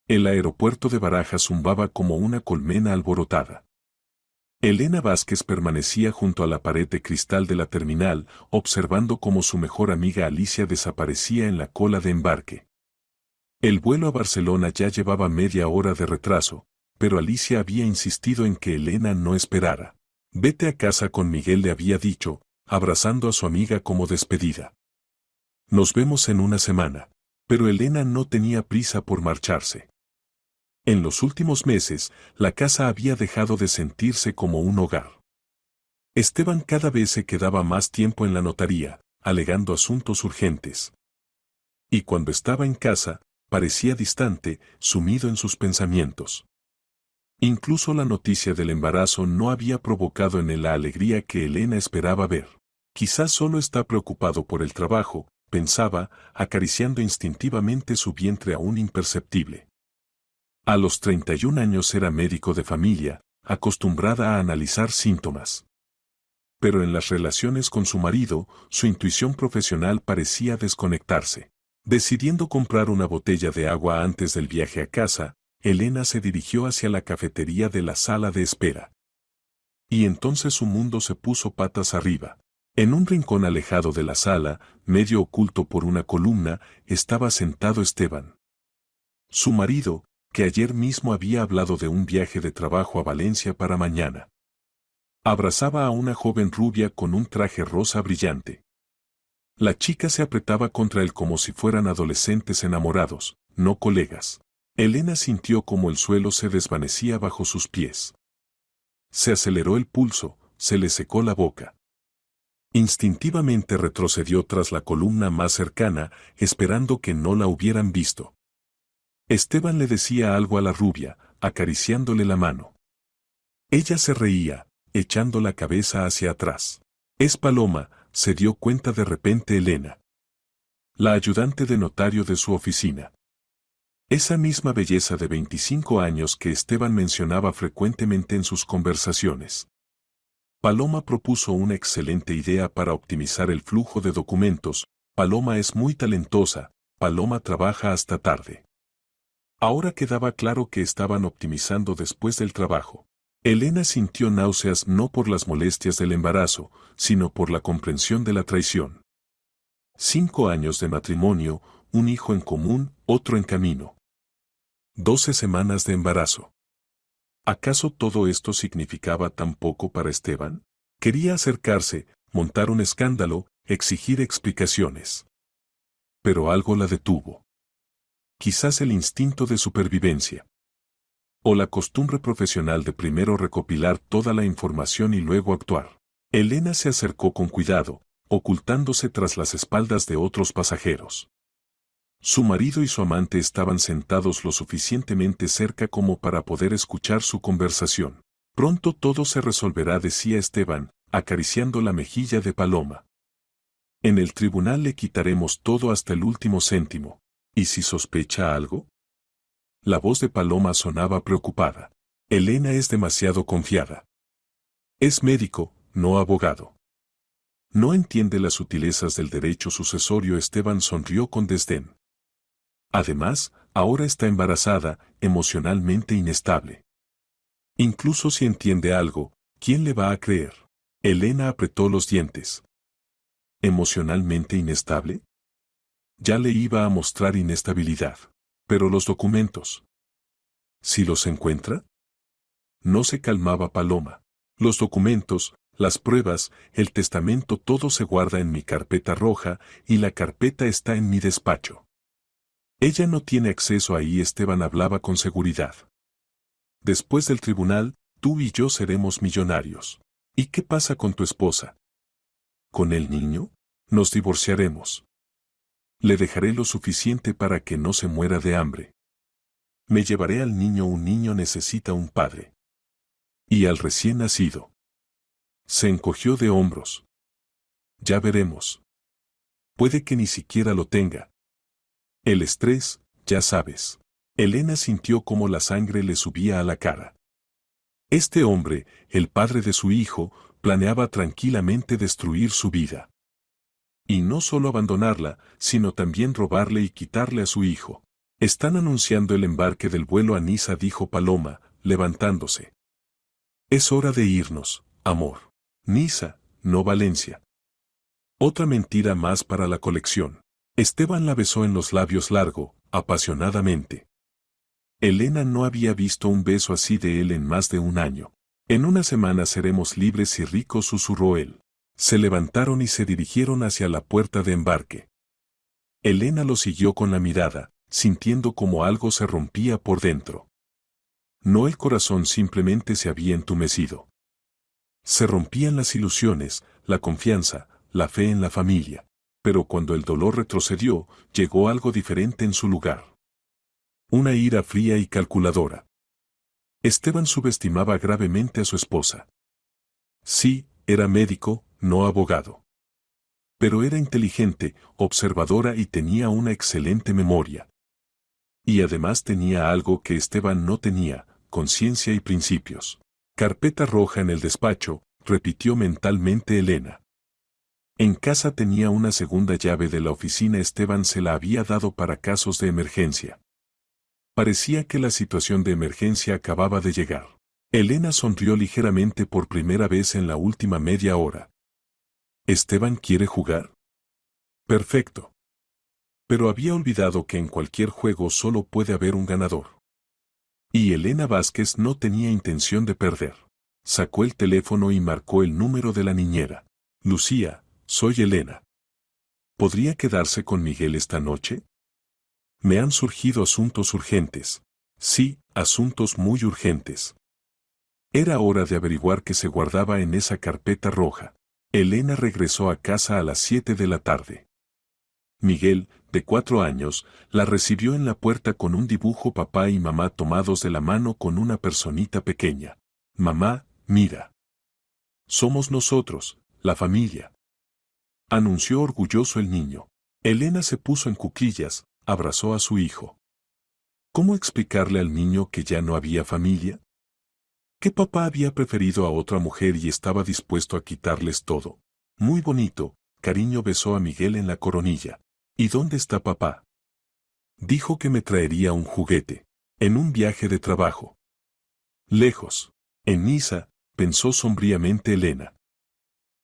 El aeropuerto de Barajas zumbaba como una colmena alborotada. Elena Vázquez permanecía junto a la pared de cristal de la terminal, observando cómo su mejor amiga Alicia desaparecía en la cola de embarque. El vuelo a Barcelona ya llevaba media hora de retraso, pero Alicia había insistido en que Elena no esperara. Vete a casa con Miguel, le había dicho, abrazando a su amiga como despedida. Nos vemos en una semana. Pero Elena no tenía prisa por marcharse. En los últimos meses, la casa había dejado de sentirse como un hogar. Esteban cada vez se quedaba más tiempo en la notaría, alegando asuntos urgentes. Y cuando estaba en casa, parecía distante, sumido en sus pensamientos. Incluso la noticia del embarazo no había provocado en él la alegría que Elena esperaba ver. Quizás solo está preocupado por el trabajo, pensaba, acariciando instintivamente su vientre aún imperceptible. A los 31 años era médico de familia, acostumbrada a analizar síntomas. Pero en las relaciones con su marido, su intuición profesional parecía desconectarse. Decidiendo comprar una botella de agua antes del viaje a casa, Elena se dirigió hacia la cafetería de la sala de espera. Y entonces su mundo se puso patas arriba. En un rincón alejado de la sala, medio oculto por una columna, estaba sentado Esteban. Su marido, que ayer mismo había hablado de un viaje de trabajo a Valencia para mañana. Abrazaba a una joven rubia con un traje rosa brillante. La chica se apretaba contra él como si fueran adolescentes enamorados, no colegas. Elena sintió como el suelo se desvanecía bajo sus pies. Se aceleró el pulso, se le secó la boca. Instintivamente retrocedió tras la columna más cercana, esperando que no la hubieran visto. Esteban le decía algo a la rubia, acariciándole la mano. Ella se reía, echando la cabeza hacia atrás. Es Paloma, se dio cuenta de repente Elena. La ayudante de notario de su oficina. Esa misma belleza de 25 años que Esteban mencionaba frecuentemente en sus conversaciones. Paloma propuso una excelente idea para optimizar el flujo de documentos. Paloma es muy talentosa, Paloma trabaja hasta tarde. Ahora quedaba claro que estaban optimizando después del trabajo. Elena sintió náuseas no por las molestias del embarazo, sino por la comprensión de la traición. 5 años de matrimonio, un hijo en común, otro en camino. 12 semanas de embarazo. ¿Acaso todo esto significaba tan poco para Esteban? Quería acercarse, montar un escándalo, exigir explicaciones. Pero algo la detuvo. Quizás el instinto de supervivencia. O la costumbre profesional de primero recopilar toda la información y luego actuar. Elena se acercó con cuidado, ocultándose tras las espaldas de otros pasajeros. Su marido y su amante estaban sentados lo suficientemente cerca como para poder escuchar su conversación. Pronto todo se resolverá, decía Esteban, acariciando la mejilla de Paloma. En el tribunal le quitaremos todo hasta el último céntimo. ¿Y si sospecha algo? La voz de Paloma sonaba preocupada. Elena es demasiado confiada. Es médico, no abogado. No entiende las sutilezas del derecho sucesorio. Esteban sonrió con desdén. Además, ahora está embarazada, emocionalmente inestable. Incluso si entiende algo, ¿quién le va a creer? Elena apretó los dientes. ¿Emocionalmente inestable? Ya le iba a mostrar inestabilidad. Pero los documentos. ¿Si los encuentra? No se calmaba Paloma. Los documentos, las pruebas, el testamento, todo se guarda en mi carpeta roja y la carpeta está en mi despacho. Ella no tiene acceso ahí. Esteban hablaba con seguridad. Después del tribunal, tú y yo seremos millonarios. ¿Y qué pasa con tu esposa? ¿Con el niño? Nos divorciaremos. Le dejaré lo suficiente para que no se muera de hambre. Me llevaré al niño. Un niño necesita un padre. Y al recién nacido. Se encogió de hombros. Ya veremos. Puede que ni siquiera lo tenga. El estrés, ya sabes. Elena sintió como la sangre le subía a la cara. Este hombre, el padre de su hijo, planeaba tranquilamente destruir su vida. Y no solo abandonarla, sino también robarle y quitarle a su hijo. Están anunciando el embarque del vuelo a Niza, dijo Paloma, levantándose. Es hora de irnos, amor. Niza, no Valencia. Otra mentira más para la colección. Esteban la besó en los labios largo, apasionadamente. Elena no había visto un beso así de él en más de un año. En una semana seremos libres y ricos, susurró él. Se levantaron y se dirigieron hacia la puerta de embarque. Elena lo siguió con la mirada, sintiendo como algo se rompía por dentro. No el corazón, simplemente se había entumecido. Se rompían las ilusiones, la confianza, la fe en la familia. Pero cuando el dolor retrocedió, llegó algo diferente en su lugar. Una ira fría y calculadora. Esteban subestimaba gravemente a su esposa. Sí, era médico, no abogado. Pero era inteligente, observadora y tenía una excelente memoria. Y además tenía algo que Esteban no tenía, conciencia y principios. Carpeta roja en el despacho, repitió mentalmente Elena. En casa tenía una segunda llave de la oficina. Esteban se la había dado para casos de emergencia. Parecía que la situación de emergencia acababa de llegar. Elena sonrió ligeramente por primera vez en la última media hora. ¿Esteban quiere jugar? Perfecto. Pero había olvidado que en cualquier juego solo puede haber un ganador. Y Elena Vázquez no tenía intención de perder. Sacó el teléfono y marcó el número de la niñera. Lucía, soy Elena. ¿Podría quedarse con Miguel esta noche? Me han surgido asuntos urgentes. Sí, asuntos muy urgentes. Era hora de averiguar qué se guardaba en esa carpeta roja. Elena regresó a casa a las 7 de la tarde. Miguel, de 4 años, la recibió en la puerta con un dibujo. Papá y mamá tomados de la mano con una personita pequeña. Mamá, mira. Somos nosotros, la familia. Anunció orgulloso el niño. Elena se puso en cuclillas, abrazó a su hijo. ¿Cómo explicarle al niño que ya no había familia? Que papá había preferido a otra mujer y estaba dispuesto a quitarles todo. Muy bonito, cariño, besó a Miguel en la coronilla. ¿Y dónde está papá? Dijo que me traería un juguete. En un viaje de trabajo. Lejos. En Niza, pensó sombríamente Elena.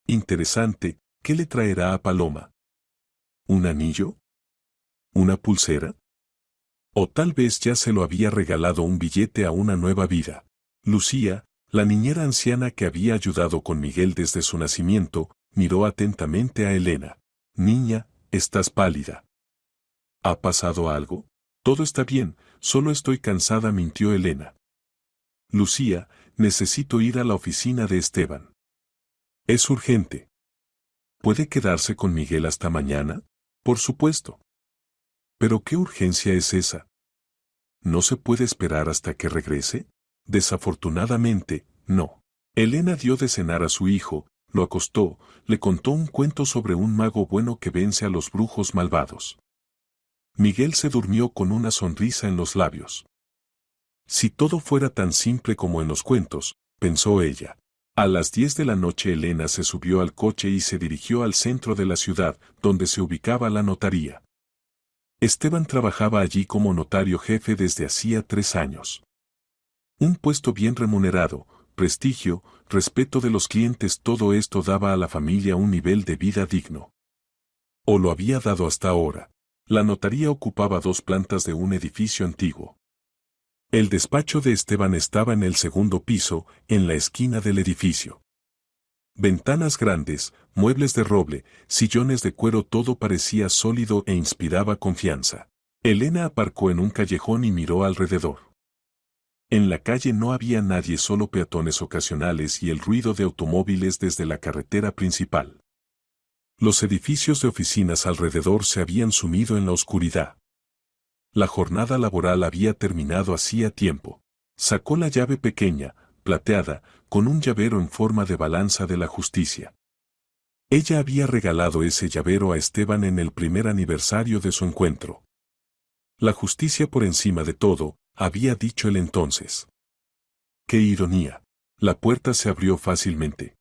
Interesante, ¿qué le traerá a Paloma? ¿Un anillo? ¿Una pulsera? O tal vez ya se lo había regalado un billete a una nueva vida. Lucía, la niñera anciana que había ayudado con Miguel desde su nacimiento, miró atentamente a Elena. Niña, estás pálida. ¿Ha pasado algo? Todo está bien, solo estoy cansada, mintió Elena. Lucía, necesito ir a la oficina de Esteban. Es urgente. ¿Puede quedarse con Miguel hasta mañana? Por supuesto. ¿Pero qué urgencia es esa? ¿No se puede esperar hasta que regrese? Desafortunadamente, no. Elena dio de cenar a su hijo, lo acostó, le contó un cuento sobre un mago bueno que vence a los brujos malvados. Miguel se durmió con una sonrisa en los labios. Si todo fuera tan simple como en los cuentos, pensó ella. A las 10 de la noche Elena se subió al coche y se dirigió al centro de la ciudad, donde se ubicaba la notaría. Esteban trabajaba allí como notario jefe desde hacía 3 años. Un puesto bien remunerado, prestigio, respeto de los clientes, todo esto daba a la familia un nivel de vida digno. O lo había dado hasta ahora. La notaría ocupaba 2 plantas de un edificio antiguo. El despacho de Esteban estaba en el segundo piso, en la esquina del edificio. Ventanas grandes, muebles de roble, sillones de cuero, todo parecía sólido e inspiraba confianza. Elena aparcó en un callejón y miró alrededor. En la calle no había nadie, solo peatones ocasionales y el ruido de automóviles desde la carretera principal. Los edificios de oficinas alrededor se habían sumido en la oscuridad. La jornada laboral había terminado hacía tiempo. Sacó la llave pequeña, plateada, con un llavero en forma de balanza de la justicia. Ella había regalado ese llavero a Esteban en el primer aniversario de su encuentro. La justicia por encima de todo, había dicho él entonces. ¡Qué ironía! La puerta se abrió fácilmente.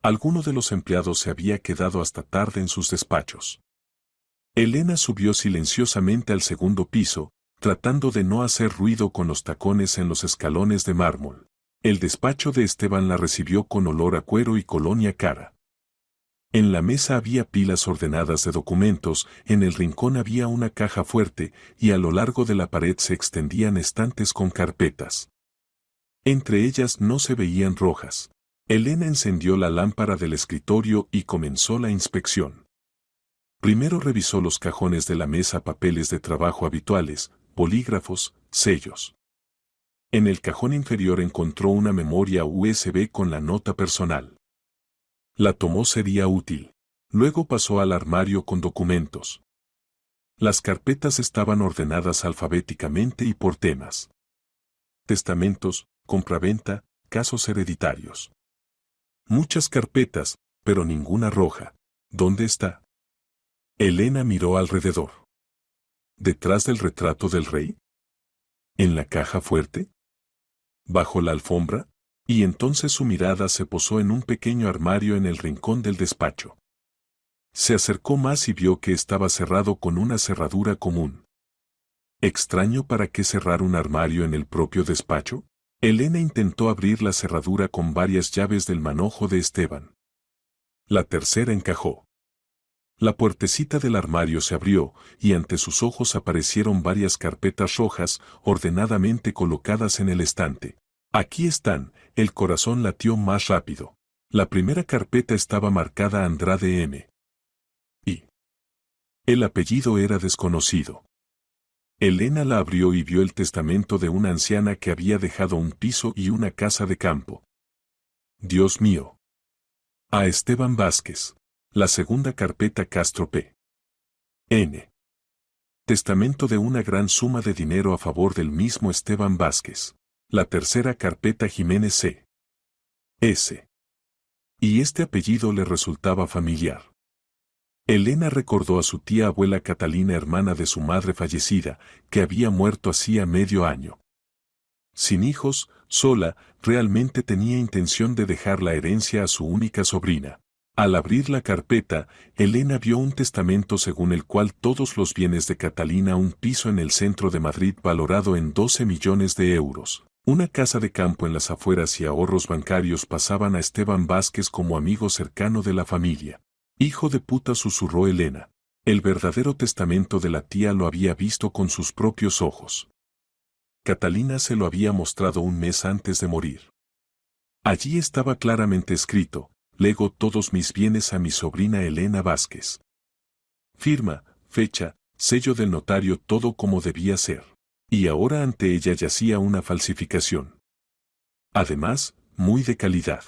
Alguno de los empleados se había quedado hasta tarde en sus despachos. Elena subió silenciosamente al segundo piso, tratando de no hacer ruido con los tacones en los escalones de mármol. El despacho de Esteban la recibió con olor a cuero y colonia cara. En la mesa había pilas ordenadas de documentos, en el rincón había una caja fuerte, y a lo largo de la pared se extendían estantes con carpetas. Entre ellas no se veían rojas. Elena encendió la lámpara del escritorio y comenzó la inspección. Primero revisó los cajones de la mesa, papeles de trabajo habituales, bolígrafos, sellos. En el cajón inferior encontró una memoria USB con la nota personal. La tomó, sería útil. Luego pasó al armario con documentos. Las carpetas estaban ordenadas alfabéticamente y por temas. Testamentos, compraventa, casos hereditarios. Muchas carpetas, pero ninguna roja. ¿Dónde está? Elena miró alrededor. ¿Detrás del retrato del rey? ¿En la caja fuerte? ¿Bajo la alfombra? Y entonces su mirada se posó en un pequeño armario en el rincón del despacho. Se acercó más y vio que estaba cerrado con una cerradura común. ¿Extraño para qué cerrar un armario en el propio despacho? Elena intentó abrir la cerradura con varias llaves del manojo de Esteban. La tercera encajó. La puertecita del armario se abrió, y ante sus ojos aparecieron varias carpetas rojas, ordenadamente colocadas en el estante. Aquí están. El corazón latió más rápido. La primera carpeta estaba marcada Andrade M. Y el apellido era desconocido. Elena la abrió y vio el testamento de una anciana que había dejado un piso y una casa de campo. Dios mío. A Esteban Vázquez. La segunda carpeta Castro P. N. Testamento de una gran suma de dinero a favor del mismo Esteban Vázquez. La tercera carpeta Jiménez C. S. Y este apellido le resultaba familiar. Elena recordó a su tía abuela Catalina, hermana de su madre fallecida, que había muerto hacía medio año. Sin hijos, sola, realmente tenía intención de dejar la herencia a su única sobrina. Al abrir la carpeta, Elena vio un testamento según el cual todos los bienes de Catalina, un piso en el centro de Madrid valorado en 12 millones de euros, una casa de campo en las afueras y ahorros bancarios pasaban a Esteban Vázquez como amigo cercano de la familia. Hijo de puta, susurró Elena. El verdadero testamento de la tía lo había visto con sus propios ojos. Catalina se lo había mostrado un mes antes de morir. Allí estaba claramente escrito: lego todos mis bienes a mi sobrina Elena Vázquez. Firma, fecha, sello del notario, todo como debía ser. Y ahora ante ella yacía una falsificación. Además, muy de calidad.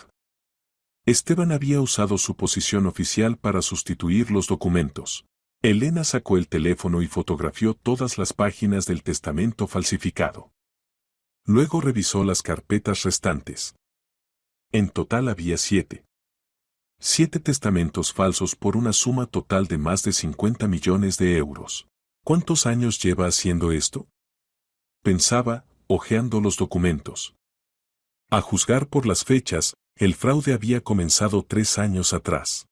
Esteban había usado su posición oficial para sustituir los documentos. Elena sacó el teléfono y fotografió todas las páginas del testamento falsificado. Luego revisó las carpetas restantes. En total había 7. 7 testamentos falsos por una suma total de más de 50 millones de euros. ¿Cuántos años lleva haciendo esto? Pensaba, hojeando los documentos. A juzgar por las fechas, el fraude había comenzado 3 años atrás.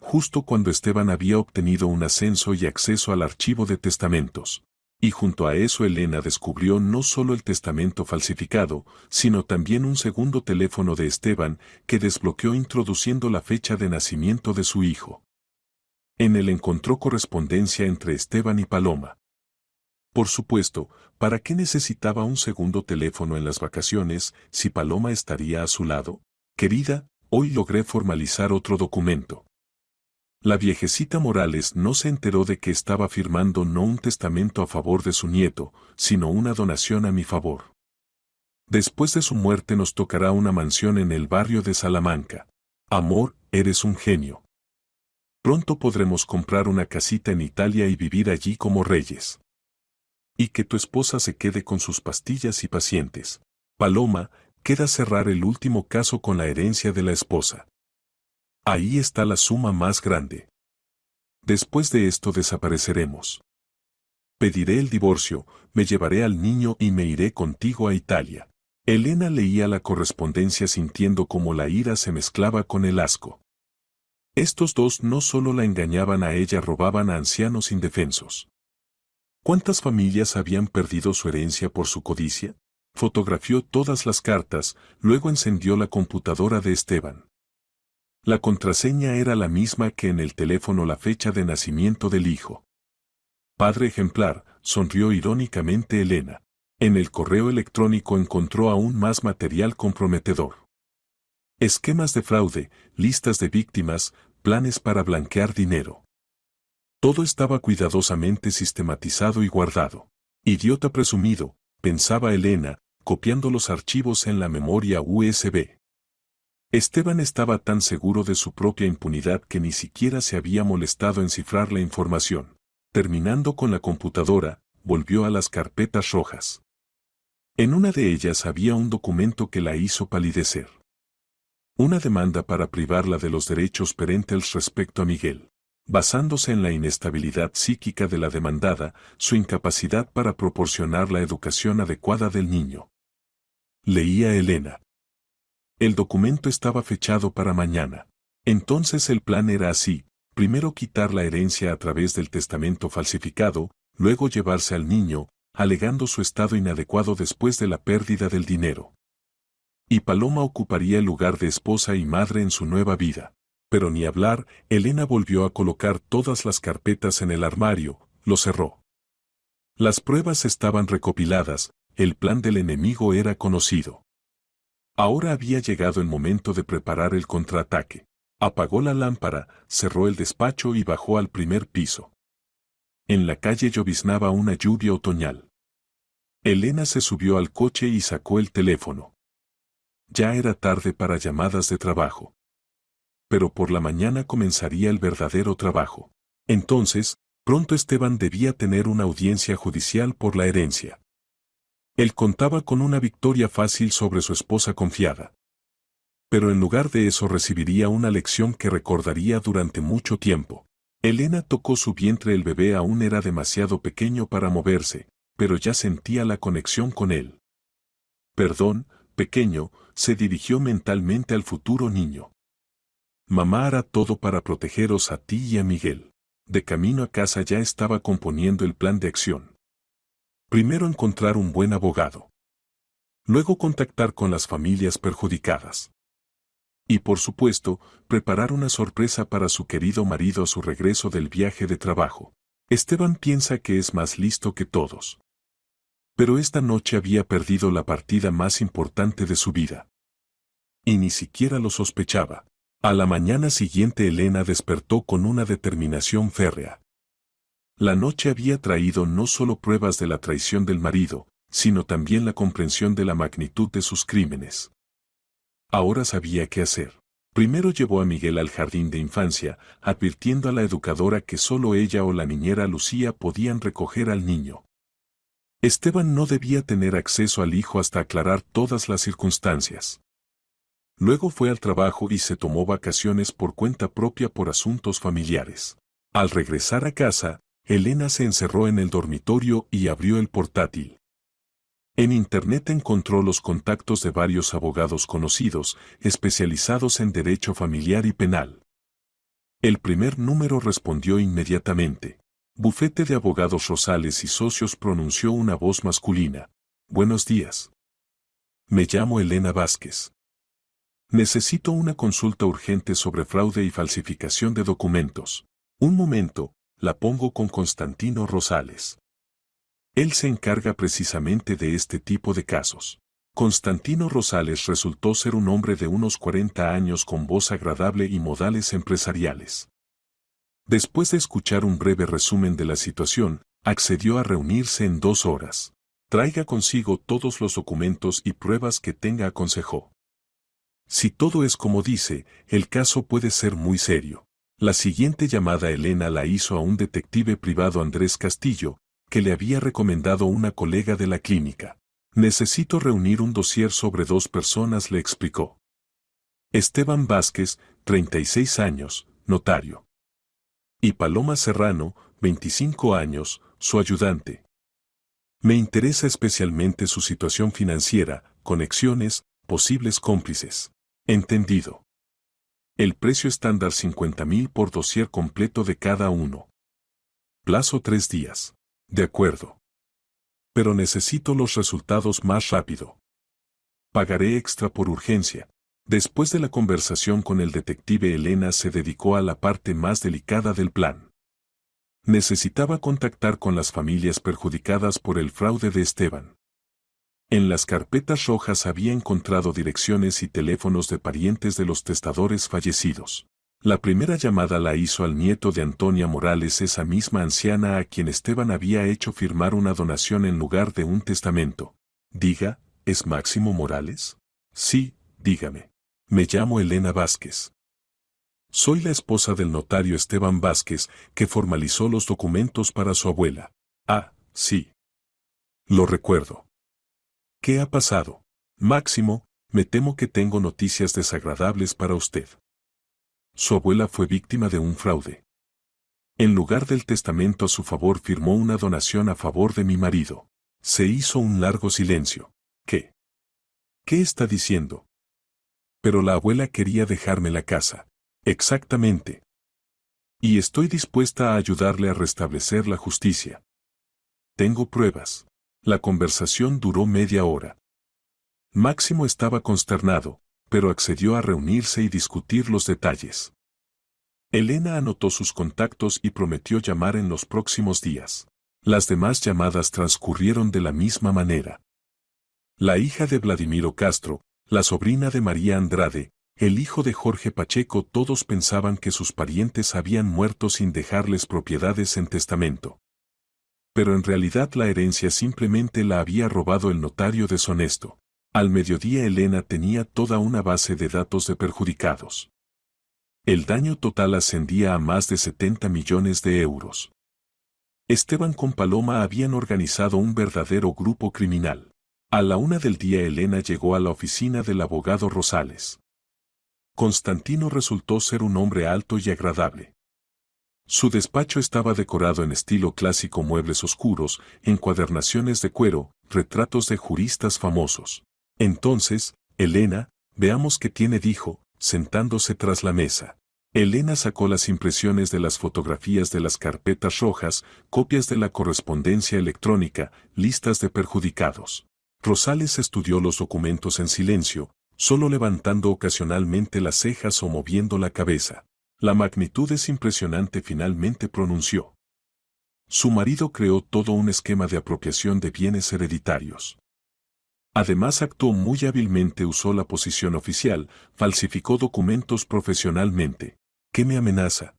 Justo cuando Esteban había obtenido un ascenso y acceso al archivo de testamentos. Y junto a eso Elena descubrió no solo el testamento falsificado, sino también un segundo teléfono de Esteban que desbloqueó introduciendo la fecha de nacimiento de su hijo. En él encontró correspondencia entre Esteban y Paloma. Por supuesto, ¿para qué necesitaba un segundo teléfono en las vacaciones si Paloma estaría a su lado? Querida, hoy logré formalizar otro documento. La viejecita Morales no se enteró de que estaba firmando no un testamento a favor de su nieto, sino una donación a mi favor. Después de su muerte nos tocará una mansión en el barrio de Salamanca. Amor, eres un genio. Pronto podremos comprar una casita en Italia y vivir allí como reyes. Y que tu esposa se quede con sus pastillas y pacientes. Paloma, queda cerrar el último caso con la herencia de la esposa. Ahí está la suma más grande. Después de esto desapareceremos. Pediré el divorcio, me llevaré al niño y me iré contigo a Italia. Elena leía la correspondencia sintiendo cómo la ira se mezclaba con el asco. Estos dos no solo la engañaban a ella, robaban a ancianos indefensos. ¿Cuántas familias habían perdido su herencia por su codicia? Fotografió todas las cartas, luego encendió la computadora de Esteban. La contraseña era la misma que en el teléfono, la fecha de nacimiento del hijo. Padre ejemplar, sonrió irónicamente Elena. En el correo electrónico encontró aún más material comprometedor. Esquemas de fraude, listas de víctimas, planes para blanquear dinero. Todo estaba cuidadosamente sistematizado y guardado. Idiota presumido, pensaba Elena, copiando los archivos en la memoria USB. Esteban estaba tan seguro de su propia impunidad que ni siquiera se había molestado en cifrar la información. Terminando con la computadora, volvió a las carpetas rojas. En una de ellas había un documento que la hizo palidecer. Una demanda para privarla de los derechos parentales respecto a Miguel. Basándose en la inestabilidad psíquica de la demandada, su incapacidad para proporcionar la educación adecuada del niño. Leía Elena. El documento estaba fechado para mañana. Entonces el plan era así: primero quitar la herencia a través del testamento falsificado, luego llevarse al niño, alegando su estado inadecuado después de la pérdida del dinero. Y Paloma ocuparía el lugar de esposa y madre en su nueva vida. Pero ni hablar, Elena volvió a colocar todas las carpetas en el armario, lo cerró. Las pruebas estaban recopiladas, el plan del enemigo era conocido. Ahora había llegado el momento de preparar el contraataque. Apagó la lámpara, cerró el despacho y bajó al primer piso. En la calle lloviznaba una lluvia otoñal. Elena se subió al coche y sacó el teléfono. Ya era tarde para llamadas de trabajo. Pero por la mañana comenzaría el verdadero trabajo. Entonces, pronto Esteban debía tener una audiencia judicial por la herencia. Él contaba con una victoria fácil sobre su esposa confiada. Pero en lugar de eso recibiría una lección que recordaría durante mucho tiempo. Elena tocó su vientre, el bebé aún era demasiado pequeño para moverse, pero ya sentía la conexión con él. Perdón, pequeño, se dirigió mentalmente al futuro niño. Mamá hará todo para protegeros a ti y a Miguel. De camino a casa ya estaba componiendo el plan de acción. Primero encontrar un buen abogado. Luego contactar con las familias perjudicadas. Y por supuesto, preparar una sorpresa para su querido marido a su regreso del viaje de trabajo. Esteban piensa que es más listo que todos. Pero esta noche había perdido la partida más importante de su vida. Y ni siquiera lo sospechaba. A la mañana siguiente Elena despertó con una determinación férrea. La noche había traído no solo pruebas de la traición del marido, sino también la comprensión de la magnitud de sus crímenes. Ahora sabía qué hacer. Primero llevó a Miguel al jardín de infancia, advirtiendo a la educadora que solo ella o la niñera Lucía podían recoger al niño. Esteban no debía tener acceso al hijo hasta aclarar todas las circunstancias. Luego fue al trabajo y se tomó vacaciones por cuenta propia por asuntos familiares. Al regresar a casa, Elena se encerró en el dormitorio y abrió el portátil. En Internet encontró los contactos de varios abogados conocidos, especializados en derecho familiar y penal. El primer número respondió inmediatamente. Bufete de Abogados Rosales y Socios, pronunció una voz masculina. Buenos días. Me llamo Elena Vázquez. Necesito una consulta urgente sobre fraude y falsificación de documentos. Un momento, la pongo con Constantino Rosales. Él se encarga precisamente de este tipo de casos. Constantino Rosales resultó ser un hombre de unos 40 años con voz agradable y modales empresariales. Después de escuchar un breve resumen de la situación, accedió a reunirse en 2 horas. Traiga consigo todos los documentos y pruebas que tenga, aconsejó. Si todo es como dice, el caso puede ser muy serio. La siguiente llamada Elena la hizo a un detective privado, Andrés Castillo, que le había recomendado una colega de la clínica. Necesito reunir un dossier sobre 2 personas, le explicó. Esteban Vázquez, 36 años, notario. Y Paloma Serrano, 25 años, su ayudante. Me interesa especialmente su situación financiera, conexiones, posibles cómplices. Entendido. El precio estándar 50.000 por dossier completo de cada uno. Plazo 3 días. De acuerdo. Pero necesito los resultados más rápido. Pagaré extra por urgencia. Después de la conversación con el detective, Elena se dedicó a la parte más delicada del plan. Necesitaba contactar con las familias perjudicadas por el fraude de Esteban. En las carpetas rojas había encontrado direcciones y teléfonos de parientes de los testadores fallecidos. La primera llamada la hizo al nieto de Antonia Morales, esa misma anciana a quien Esteban había hecho firmar una donación en lugar de un testamento. Diga, ¿es Máximo Morales? Sí, dígame. Me llamo Elena Vázquez. Soy la esposa del notario Esteban Vázquez, que formalizó los documentos para su abuela. Ah, sí. Lo recuerdo. ¿Qué ha pasado? Máximo, me temo que tengo noticias desagradables para usted. Su abuela fue víctima de un fraude. En lugar del testamento a su favor, firmó una donación a favor de mi marido. Se hizo un largo silencio. ¿Qué? ¿Qué está diciendo? Pero la abuela quería dejarme la casa. Exactamente. Y estoy dispuesta a ayudarle a restablecer la justicia. Tengo pruebas. La conversación duró media hora. Máximo estaba consternado, pero accedió a reunirse y discutir los detalles. Elena anotó sus contactos y prometió llamar en los próximos días. Las demás llamadas transcurrieron de la misma manera. La hija de Vladimiro Castro, la sobrina de María Andrade, el hijo de Jorge Pacheco, todos pensaban que sus parientes habían muerto sin dejarles propiedades en testamento. Pero en realidad la herencia simplemente la había robado el notario deshonesto. Al mediodía Elena tenía toda una base de datos de perjudicados. El daño total ascendía a más de 70 millones de euros. Esteban con Paloma habían organizado un verdadero grupo criminal. A la 1 del día Elena llegó a la oficina del abogado Rosales. Constantino resultó ser un hombre alto y agradable. Su despacho estaba decorado en estilo clásico, muebles oscuros, encuadernaciones de cuero, retratos de juristas famosos. Entonces, Elena, veamos qué tiene, dijo, sentándose tras la mesa. Elena sacó las impresiones de las fotografías de las carpetas rojas, copias de la correspondencia electrónica, listas de perjudicados. Rosales estudió los documentos en silencio, solo levantando ocasionalmente las cejas o moviendo la cabeza. La magnitud es impresionante, finalmente pronunció. Su marido creó todo un esquema de apropiación de bienes hereditarios. Además actuó muy hábilmente, usó la posición oficial, falsificó documentos profesionalmente. ¿Qué me amenaza?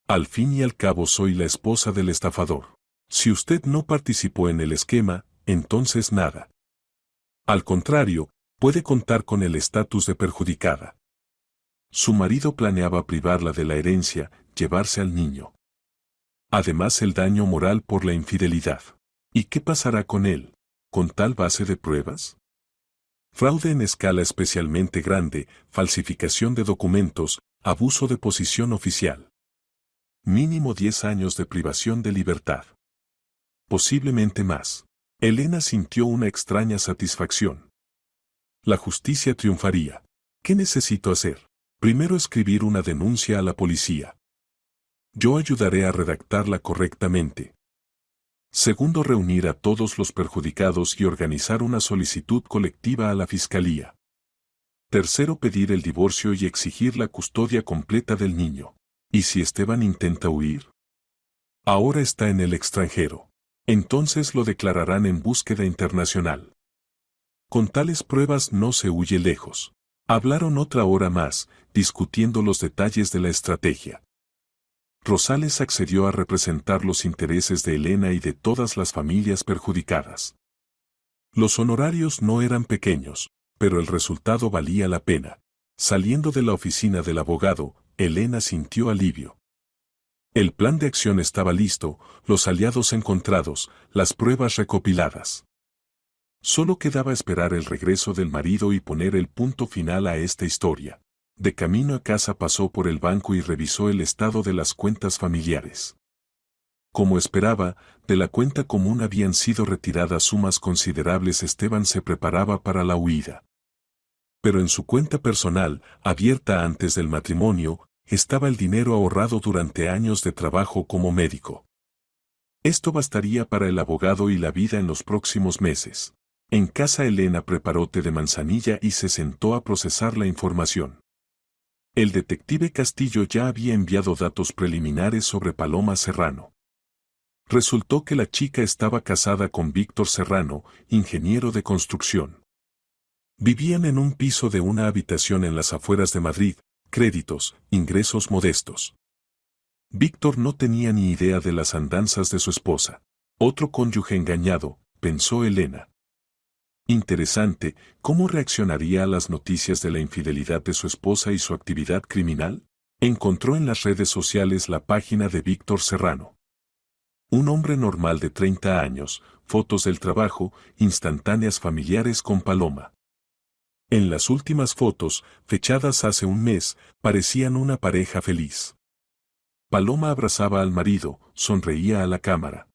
Al fin y al cabo soy la esposa del estafador. Si usted no participó en el esquema, entonces nada. Al contrario, puede contar con el estatus de perjudicada. Su marido planeaba privarla de la herencia, llevarse al niño. Además, el daño moral por la infidelidad. ¿Y qué pasará con él? ¿Con tal base de pruebas? Fraude en escala especialmente grande, falsificación de documentos, abuso de posición oficial. Mínimo 10 años de privación de libertad. Posiblemente más. Elena sintió una extraña satisfacción. La justicia triunfaría. ¿Qué necesito hacer? Primero, escribir una denuncia a la policía. Yo ayudaré a redactarla correctamente. Segundo, reunir a todos los perjudicados y organizar una solicitud colectiva a la fiscalía. Tercero, pedir el divorcio y exigir la custodia completa del niño. ¿Y si Esteban intenta huir? Ahora está en el extranjero. Entonces lo declararán en búsqueda internacional. Con tales pruebas no se huye lejos. Hablaron otra hora más, discutiendo los detalles de la estrategia. Rosales accedió a representar los intereses de Elena y de todas las familias perjudicadas. Los honorarios no eran pequeños, pero el resultado valía la pena. Saliendo de la oficina del abogado, Elena sintió alivio. El plan de acción estaba listo, los aliados encontrados, las pruebas recopiladas. Solo quedaba esperar el regreso del marido y poner el punto final a esta historia. De camino a casa pasó por el banco y revisó el estado de las cuentas familiares. Como esperaba, de la cuenta común habían sido retiradas sumas considerables. Esteban se preparaba para la huida. Pero en su cuenta personal, abierta antes del matrimonio, estaba el dinero ahorrado durante años de trabajo como médico. Esto bastaría para el abogado y la vida en los próximos meses. En casa Elena preparó té de manzanilla y se sentó a procesar la información. El detective Castillo ya había enviado datos preliminares sobre Paloma Serrano. Resultó que la chica estaba casada con Víctor Serrano, ingeniero de construcción. Vivían en un piso de una habitación en las afueras de Madrid, créditos, ingresos modestos. Víctor no tenía ni idea de las andanzas de su esposa. Otro cónyuge engañado, pensó Elena. Interesante, ¿cómo reaccionaría a las noticias de la infidelidad de su esposa y su actividad criminal? Encontró en las redes sociales la página de Víctor Serrano. Un hombre normal de 30 años, fotos del trabajo, instantáneas familiares con Paloma. En las últimas fotos, fechadas hace un mes, parecían una pareja feliz. Paloma abrazaba al marido, sonreía a la cámara.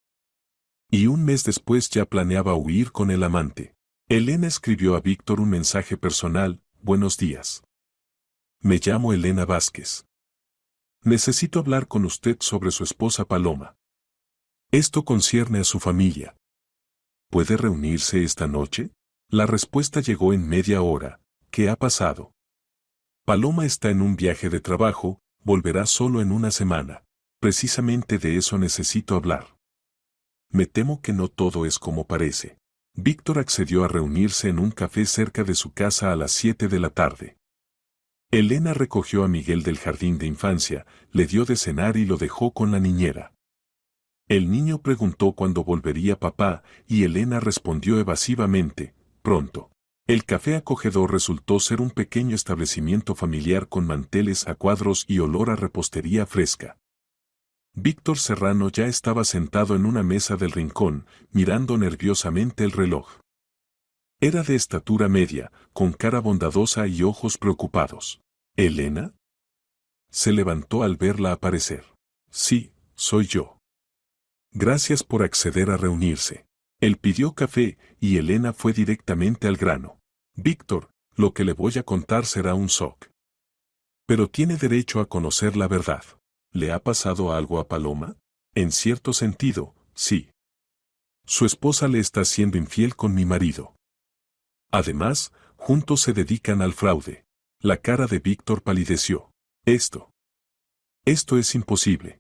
Y un mes después ya planeaba huir con el amante. Elena escribió a Víctor un mensaje personal: buenos días. Me llamo Elena Vázquez. Necesito hablar con usted sobre su esposa Paloma. Esto concierne a su familia. ¿Puede reunirse esta noche? La respuesta llegó en media hora. ¿Qué ha pasado? Paloma está en un viaje de trabajo, volverá solo en una semana. Precisamente de eso necesito hablar. Me temo que no todo es como parece. Víctor accedió a reunirse en un café cerca de su casa a las 7 de la tarde. Elena recogió a Miguel del jardín de infancia, le dio de cenar y lo dejó con la niñera. El niño preguntó cuándo volvería papá, y Elena respondió evasivamente: pronto. El café acogedor resultó ser un pequeño establecimiento familiar con manteles a cuadros y olor a repostería fresca. Víctor Serrano ya estaba sentado en una mesa del rincón, mirando nerviosamente el reloj. Era de estatura media, con cara bondadosa y ojos preocupados. ¿Elena? Se levantó al verla aparecer. Sí, soy yo. Gracias por acceder a reunirse. Él pidió café y Elena fue directamente al grano. Víctor, lo que le voy a contar será un shock. Pero tiene derecho a conocer la verdad. ¿Le ha pasado algo a Paloma? En cierto sentido, sí. Su esposa le está siendo infiel con mi marido. Además, juntos se dedican al fraude. La cara de Víctor palideció. Esto es imposible.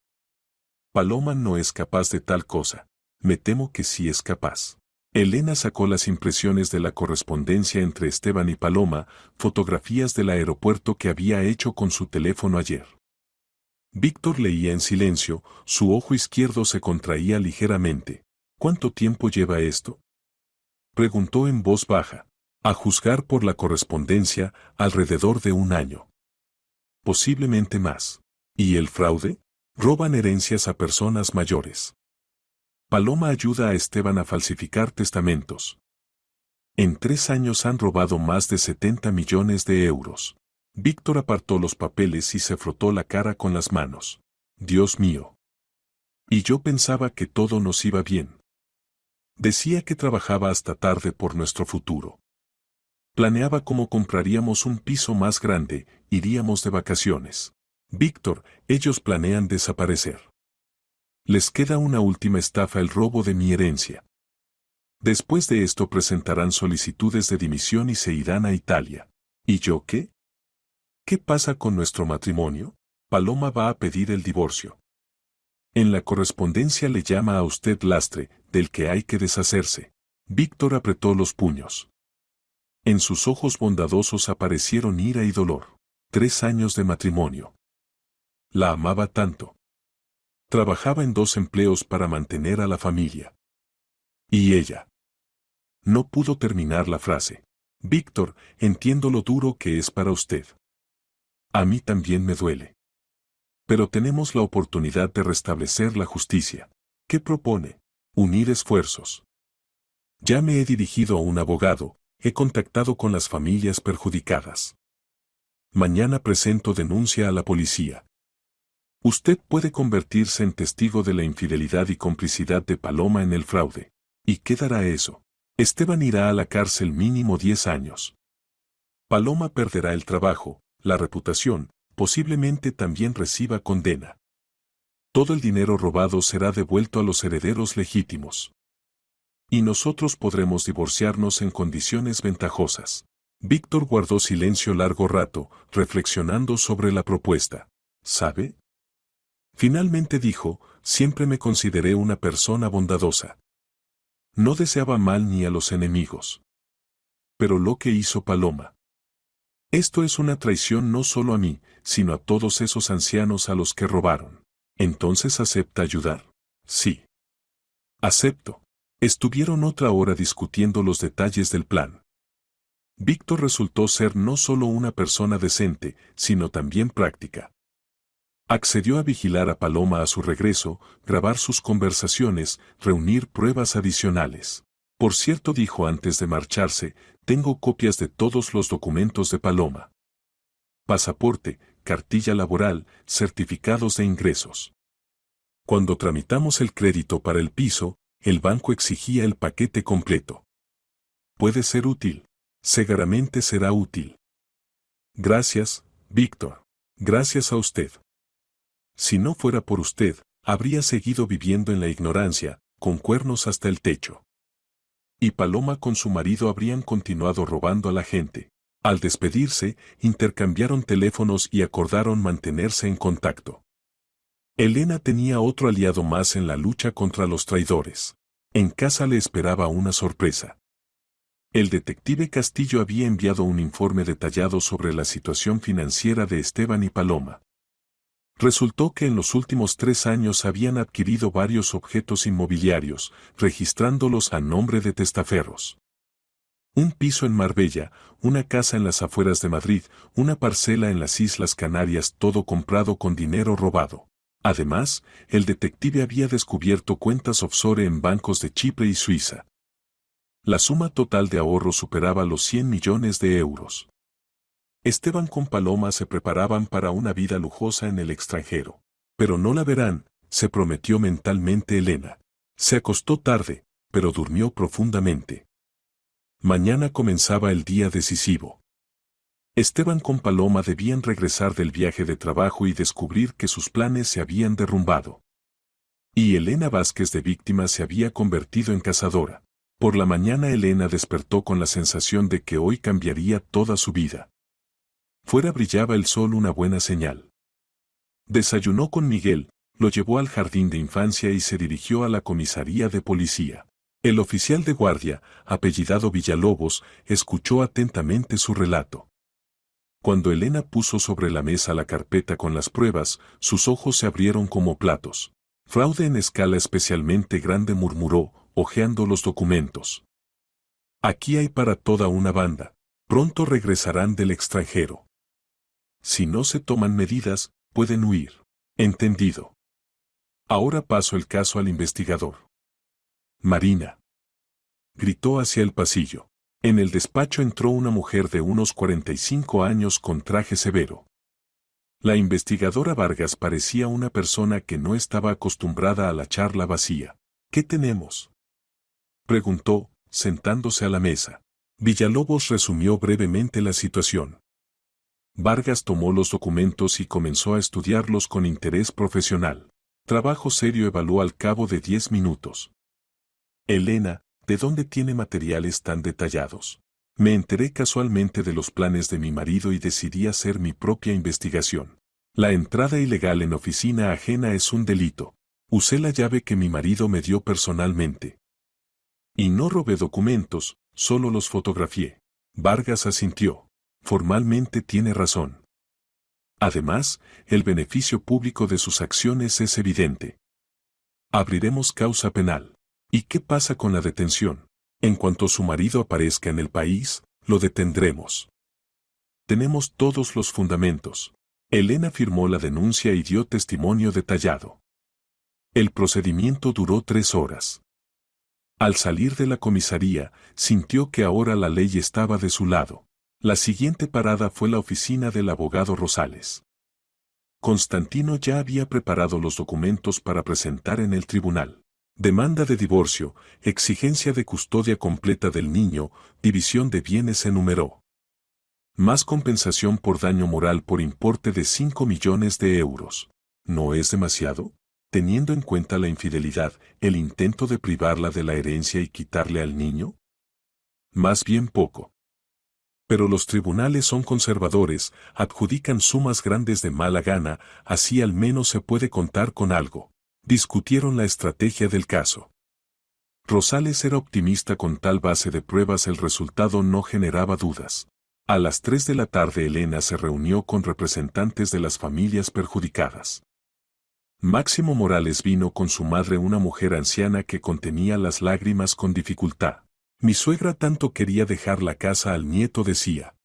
Paloma no es capaz de tal cosa. Me temo que sí es capaz. Elena sacó las impresiones de la correspondencia entre Esteban y Paloma, fotografías del aeropuerto que había hecho con su teléfono ayer. Víctor leía en silencio, su ojo izquierdo se contraía ligeramente. ¿Cuánto tiempo lleva esto? Preguntó en voz baja. A juzgar por la correspondencia, alrededor de un año. Posiblemente más. ¿Y el fraude? Roban herencias a personas mayores. Paloma ayuda a Esteban a falsificar testamentos. En 3 años han robado más de 70 millones de euros. Víctor apartó los papeles y se frotó la cara con las manos. Dios mío. Y yo pensaba que todo nos iba bien. Decía que trabajaba hasta tarde por nuestro futuro. Planeaba cómo compraríamos un piso más grande, iríamos de vacaciones. Víctor, ellos planean desaparecer. Les queda una última estafa: el robo de mi herencia. Después de esto presentarán solicitudes de dimisión y se irán a Italia. ¿Y yo qué? ¿Qué pasa con nuestro matrimonio? Paloma va a pedir el divorcio. En la correspondencia le llama a usted lastre, del que hay que deshacerse. Víctor apretó los puños. En sus ojos bondadosos aparecieron ira y dolor. 3 años de matrimonio. La amaba tanto. Trabajaba en 2 empleos para mantener a la familia. ¿Y ella? No pudo terminar la frase. Víctor, entiendo lo duro que es para usted. A mí también me duele. Pero tenemos la oportunidad de restablecer la justicia. ¿Qué propone? Unir esfuerzos. Ya me he dirigido a un abogado, he contactado con las familias perjudicadas. Mañana presento denuncia a la policía. Usted puede convertirse en testigo de la infidelidad y complicidad de Paloma en el fraude. ¿Y qué dará eso? Esteban irá a la cárcel mínimo 10 años. Paloma perderá el trabajo, la reputación, posiblemente también reciba condena. todo el dinero robado será devuelto a los herederos legítimos. Y nosotros podremos divorciarnos en condiciones ventajosas. Víctor guardó silencio largo rato, reflexionando sobre la propuesta. ¿Sabe? Finalmente dijo, siempre me consideré una persona bondadosa. No deseaba mal ni a los enemigos. Pero lo que hizo Paloma. Esto es una traición no solo a mí, sino a todos esos ancianos a los que robaron. ¿Entonces acepta ayudar? Sí. Acepto. Estuvieron otra hora discutiendo los detalles del plan. Víctor resultó ser no solo una persona decente, sino también práctica. Accedió a vigilar a Paloma a su regreso, grabar sus conversaciones, reunir pruebas adicionales. Por cierto, dijo antes de marcharse, tengo copias de todos los documentos de Paloma. Pasaporte, cartilla laboral, certificados de ingresos. Cuando tramitamos el crédito para el piso, el banco exigía el paquete completo. Puede ser útil. Seguramente será útil. Gracias, Víctor. Gracias a usted. Si no fuera por usted, habría seguido viviendo en la ignorancia, con cuernos hasta el techo. Y Paloma con su marido habrían continuado robando a la gente. Al despedirse, intercambiaron teléfonos y acordaron mantenerse en contacto. Elena tenía otro aliado más en la lucha contra los traidores. En casa le esperaba una sorpresa. El detective Castillo había enviado un informe detallado sobre la situación financiera de Esteban y Paloma. Resultó que en los últimos 3 años habían adquirido varios objetos inmobiliarios, registrándolos a nombre de testaferros. Un piso en Marbella, una casa en las afueras de Madrid, una parcela en las Islas Canarias, todo comprado con dinero robado. Además, el detective había descubierto cuentas offshore en bancos de Chipre y Suiza. La suma total de ahorro superaba los 100 millones de euros. Esteban con Paloma se preparaban para una vida lujosa en el extranjero. Pero no la verán, se prometió mentalmente Elena. Se acostó tarde, pero durmió profundamente. Mañana comenzaba el día decisivo. Esteban con Paloma debían regresar del viaje de trabajo y descubrir que sus planes se habían derrumbado. Y Elena Vázquez de víctima se había convertido en cazadora. Por la mañana Elena despertó con la sensación de que hoy cambiaría toda su vida. Fuera brillaba el sol, una buena señal. Desayunó con Miguel, lo llevó al jardín de infancia y se dirigió a la comisaría de policía. El oficial de guardia, apellidado Villalobos, escuchó atentamente su relato. Cuando Elena puso sobre la mesa la carpeta con las pruebas, sus ojos se abrieron como platos. Fraude en escala especialmente grande, murmuró, hojeando los documentos. Aquí hay para toda una banda. Pronto regresarán del extranjero. Si no se toman medidas, pueden huir. Entendido. Ahora paso el caso al investigador. Marina. Gritó hacia el pasillo. En el despacho entró una mujer de unos 45 años con traje severo. La investigadora Vargas parecía una persona que no estaba acostumbrada a la charla vacía. ¿Qué tenemos?, preguntó, sentándose a la mesa. Villalobos resumió brevemente la situación. Vargas tomó los documentos y comenzó a estudiarlos con interés profesional. Trabajo serio, evaluó al cabo de 10 minutos. Elena, ¿de dónde tiene materiales tan detallados? Me enteré casualmente de los planes de mi marido y decidí hacer mi propia investigación. La entrada ilegal en oficina ajena es un delito. Usé la llave que mi marido me dio personalmente. Y no robé documentos, solo los fotografié. Vargas asintió. Formalmente tiene razón. Además, el beneficio público de sus acciones es evidente. Abriremos causa penal. ¿Y qué pasa con la detención? En cuanto su marido aparezca en el país, lo detendremos. Tenemos todos los fundamentos. Elena firmó la denuncia y dio testimonio detallado. El procedimiento duró 3 horas. Al salir de la comisaría, sintió que ahora la ley estaba de su lado. La siguiente parada fue la oficina del abogado Rosales. Constantino ya había preparado los documentos para presentar en el tribunal. Demanda de divorcio, exigencia de custodia completa del niño, división de bienes enumeró. Más compensación por daño moral por importe de 5 millones de euros. ¿No es demasiado? Teniendo en cuenta la infidelidad, el intento de privarla de la herencia y quitarle al niño. Más bien poco. Pero los tribunales son conservadores, adjudican sumas grandes de mala gana, así al menos se puede contar con algo. Discutieron la estrategia del caso. Rosales era optimista con tal base de pruebas, el resultado no generaba dudas. A las 3 de la tarde Elena se reunió con representantes de las familias perjudicadas. Máximo Morales vino con su madre, una mujer anciana que contenía las lágrimas con dificultad. Mi suegra tanto quería dejar la casa al nieto, decía.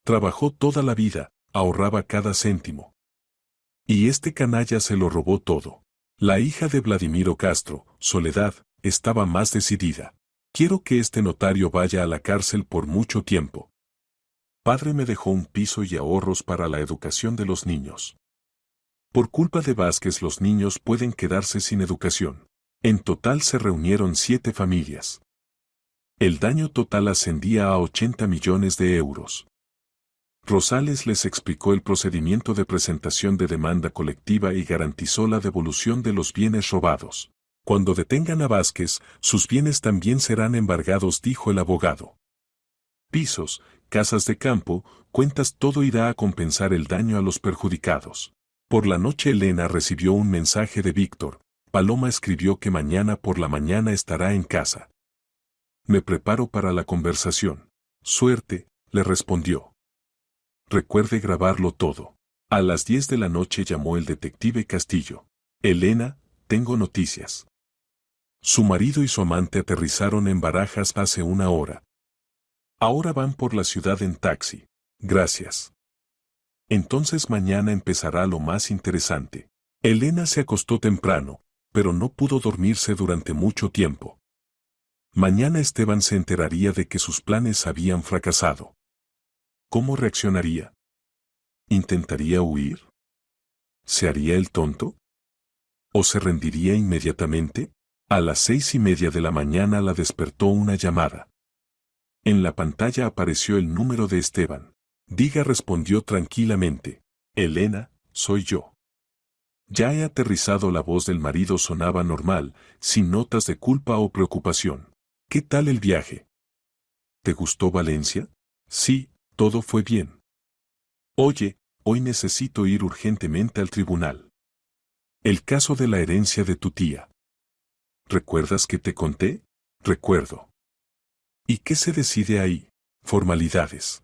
Trabajó toda la vida, ahorraba cada céntimo. Y este canalla se lo robó todo. La hija de Vladimiro Castro, Soledad, estaba más decidida. Quiero que este notario vaya a la cárcel por mucho tiempo. Padre me dejó un piso y ahorros para la educación de los niños. Por culpa de Vázquez los niños pueden quedarse sin educación. En total se reunieron 7 familias. El daño total ascendía a 80 millones de euros. Rosales les explicó el procedimiento de presentación de demanda colectiva y garantizó la devolución de los bienes robados. Cuando detengan a Vázquez, sus bienes también serán embargados, dijo el abogado. Pisos, casas de campo, cuentas, todo irá a compensar el daño a los perjudicados. Por la noche Elena recibió un mensaje de Víctor. Paloma escribió que mañana por la mañana estará en casa. Me preparo para la conversación. Suerte, le respondió. Recuerde grabarlo todo. A las 10 de la noche llamó el detective Castillo. Elena, tengo noticias. Su marido y su amante aterrizaron en Barajas hace una hora. Ahora van por la ciudad en taxi. Gracias. Entonces mañana empezará lo más interesante. Elena se acostó temprano, pero no pudo dormirse durante mucho tiempo. Mañana Esteban se enteraría de que sus planes habían fracasado. ¿Cómo reaccionaría? ¿Intentaría huir? ¿Se haría el tonto? ¿O se rendiría inmediatamente? A las 6:30 de la mañana la despertó una llamada. En la pantalla apareció el número de Esteban. Diga, respondió tranquilamente. Elena, soy yo. Ya he aterrizado. La voz del marido sonaba normal, sin notas de culpa o preocupación. ¿Qué tal el viaje? ¿Te gustó Valencia? Sí, todo fue bien. Oye, hoy necesito ir urgentemente al tribunal. El caso de la herencia de tu tía. ¿Recuerdas que te conté? Recuerdo. ¿Y qué se decide ahí? Formalidades.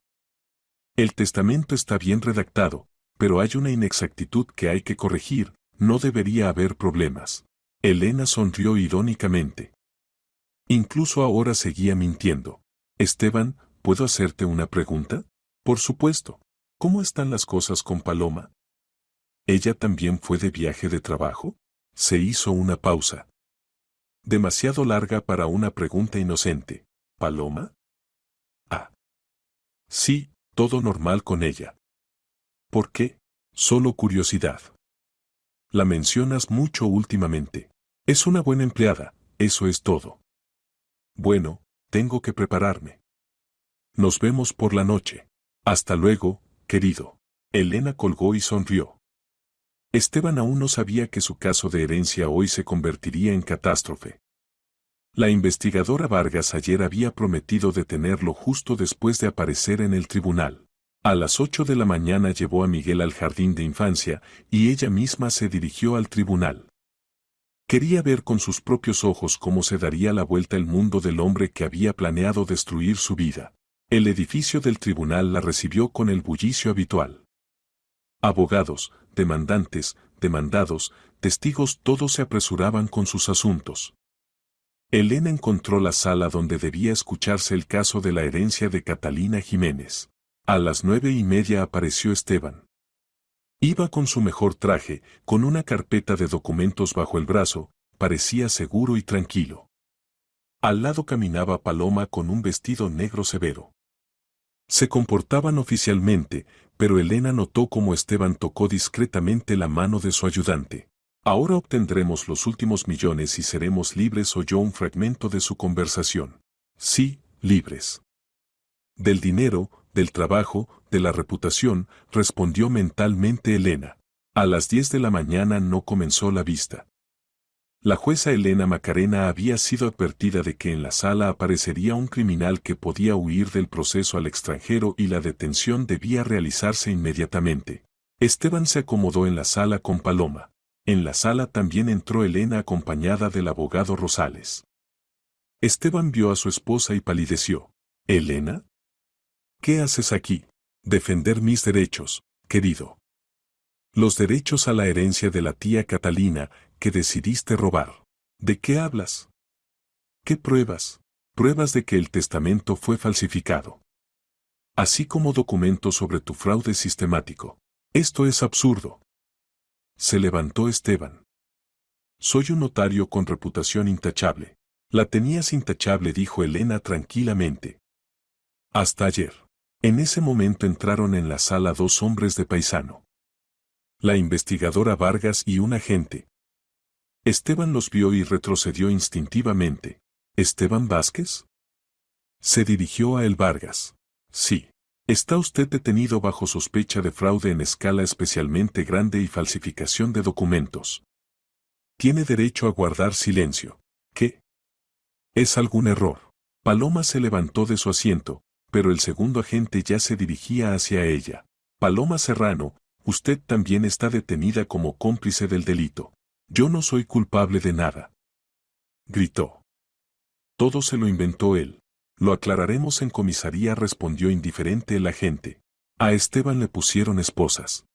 El testamento está bien redactado, pero hay una inexactitud que hay que corregir, no debería haber problemas. Elena sonrió irónicamente. Incluso ahora seguía mintiendo. Esteban, ¿puedo hacerte una pregunta? Por supuesto. ¿Cómo están las cosas con Paloma? ¿Ella también fue de viaje de trabajo? Se hizo una pausa. Demasiado larga para una pregunta inocente. ¿Paloma? Ah. Sí, todo normal con ella. ¿Por qué? Solo curiosidad. La mencionas mucho últimamente. Es una buena empleada, eso es todo. Bueno, tengo que prepararme. Nos vemos por la noche. Hasta luego, querido. Elena colgó y sonrió. Esteban aún no sabía que su caso de herencia hoy se convertiría en catástrofe. La investigadora Vargas ayer había prometido detenerlo justo después de aparecer en el tribunal. A las 8 de la mañana llevó a Miguel al jardín de infancia y ella misma se dirigió al tribunal. Quería ver con sus propios ojos cómo se daría la vuelta el mundo del hombre que había planeado destruir su vida. El edificio del tribunal la recibió con el bullicio habitual. Abogados, demandantes, demandados, testigos, todos se apresuraban con sus asuntos. Elena encontró la sala donde debía escucharse el caso de la herencia de Catalina Jiménez. A las 9:30 apareció Esteban. Iba con su mejor traje, con una carpeta de documentos bajo el brazo, parecía seguro y tranquilo. Al lado caminaba Paloma con un vestido negro severo. Se comportaban oficialmente, pero Elena notó cómo Esteban tocó discretamente la mano de su ayudante. Ahora obtendremos los últimos millones y seremos libres, oyó un fragmento de su conversación. Sí, libres. Del dinero, del trabajo, de la reputación, respondió mentalmente Elena. A las 10 de la mañana no comenzó la vista. La jueza Elena Macarena había sido advertida de que en la sala aparecería un criminal que podía huir del proceso al extranjero y la detención debía realizarse inmediatamente. Esteban se acomodó en la sala con Paloma. En la sala también entró Elena acompañada del abogado Rosales. Esteban vio a su esposa y palideció. ¿Elena? ¿Qué haces aquí? Defender mis derechos, querido. Los derechos a la herencia de la tía Catalina, que decidiste robar. ¿De qué hablas? ¿Qué pruebas? Pruebas de que el testamento fue falsificado. Así como documentos sobre tu fraude sistemático. Esto es absurdo. Se levantó Esteban. Soy un notario con reputación intachable. La tenías intachable, dijo Elena tranquilamente. Hasta ayer. En ese momento entraron en la sala dos hombres de paisano. La investigadora Vargas y un agente. Esteban los vio y retrocedió instintivamente. ¿Esteban Vázquez? Se dirigió a él Vargas. Sí. Está usted detenido bajo sospecha de fraude en escala especialmente grande y falsificación de documentos. Tiene derecho a guardar silencio. ¿Qué? ¿Es algún error? Paloma se levantó de su asiento, pero el segundo agente ya se dirigía hacia ella. Paloma Serrano, usted también está detenida como cómplice del delito. Yo no soy culpable de nada. Gritó. Todo se lo inventó él. Lo aclararemos en comisaría, respondió indiferente el agente. A Esteban le pusieron esposas.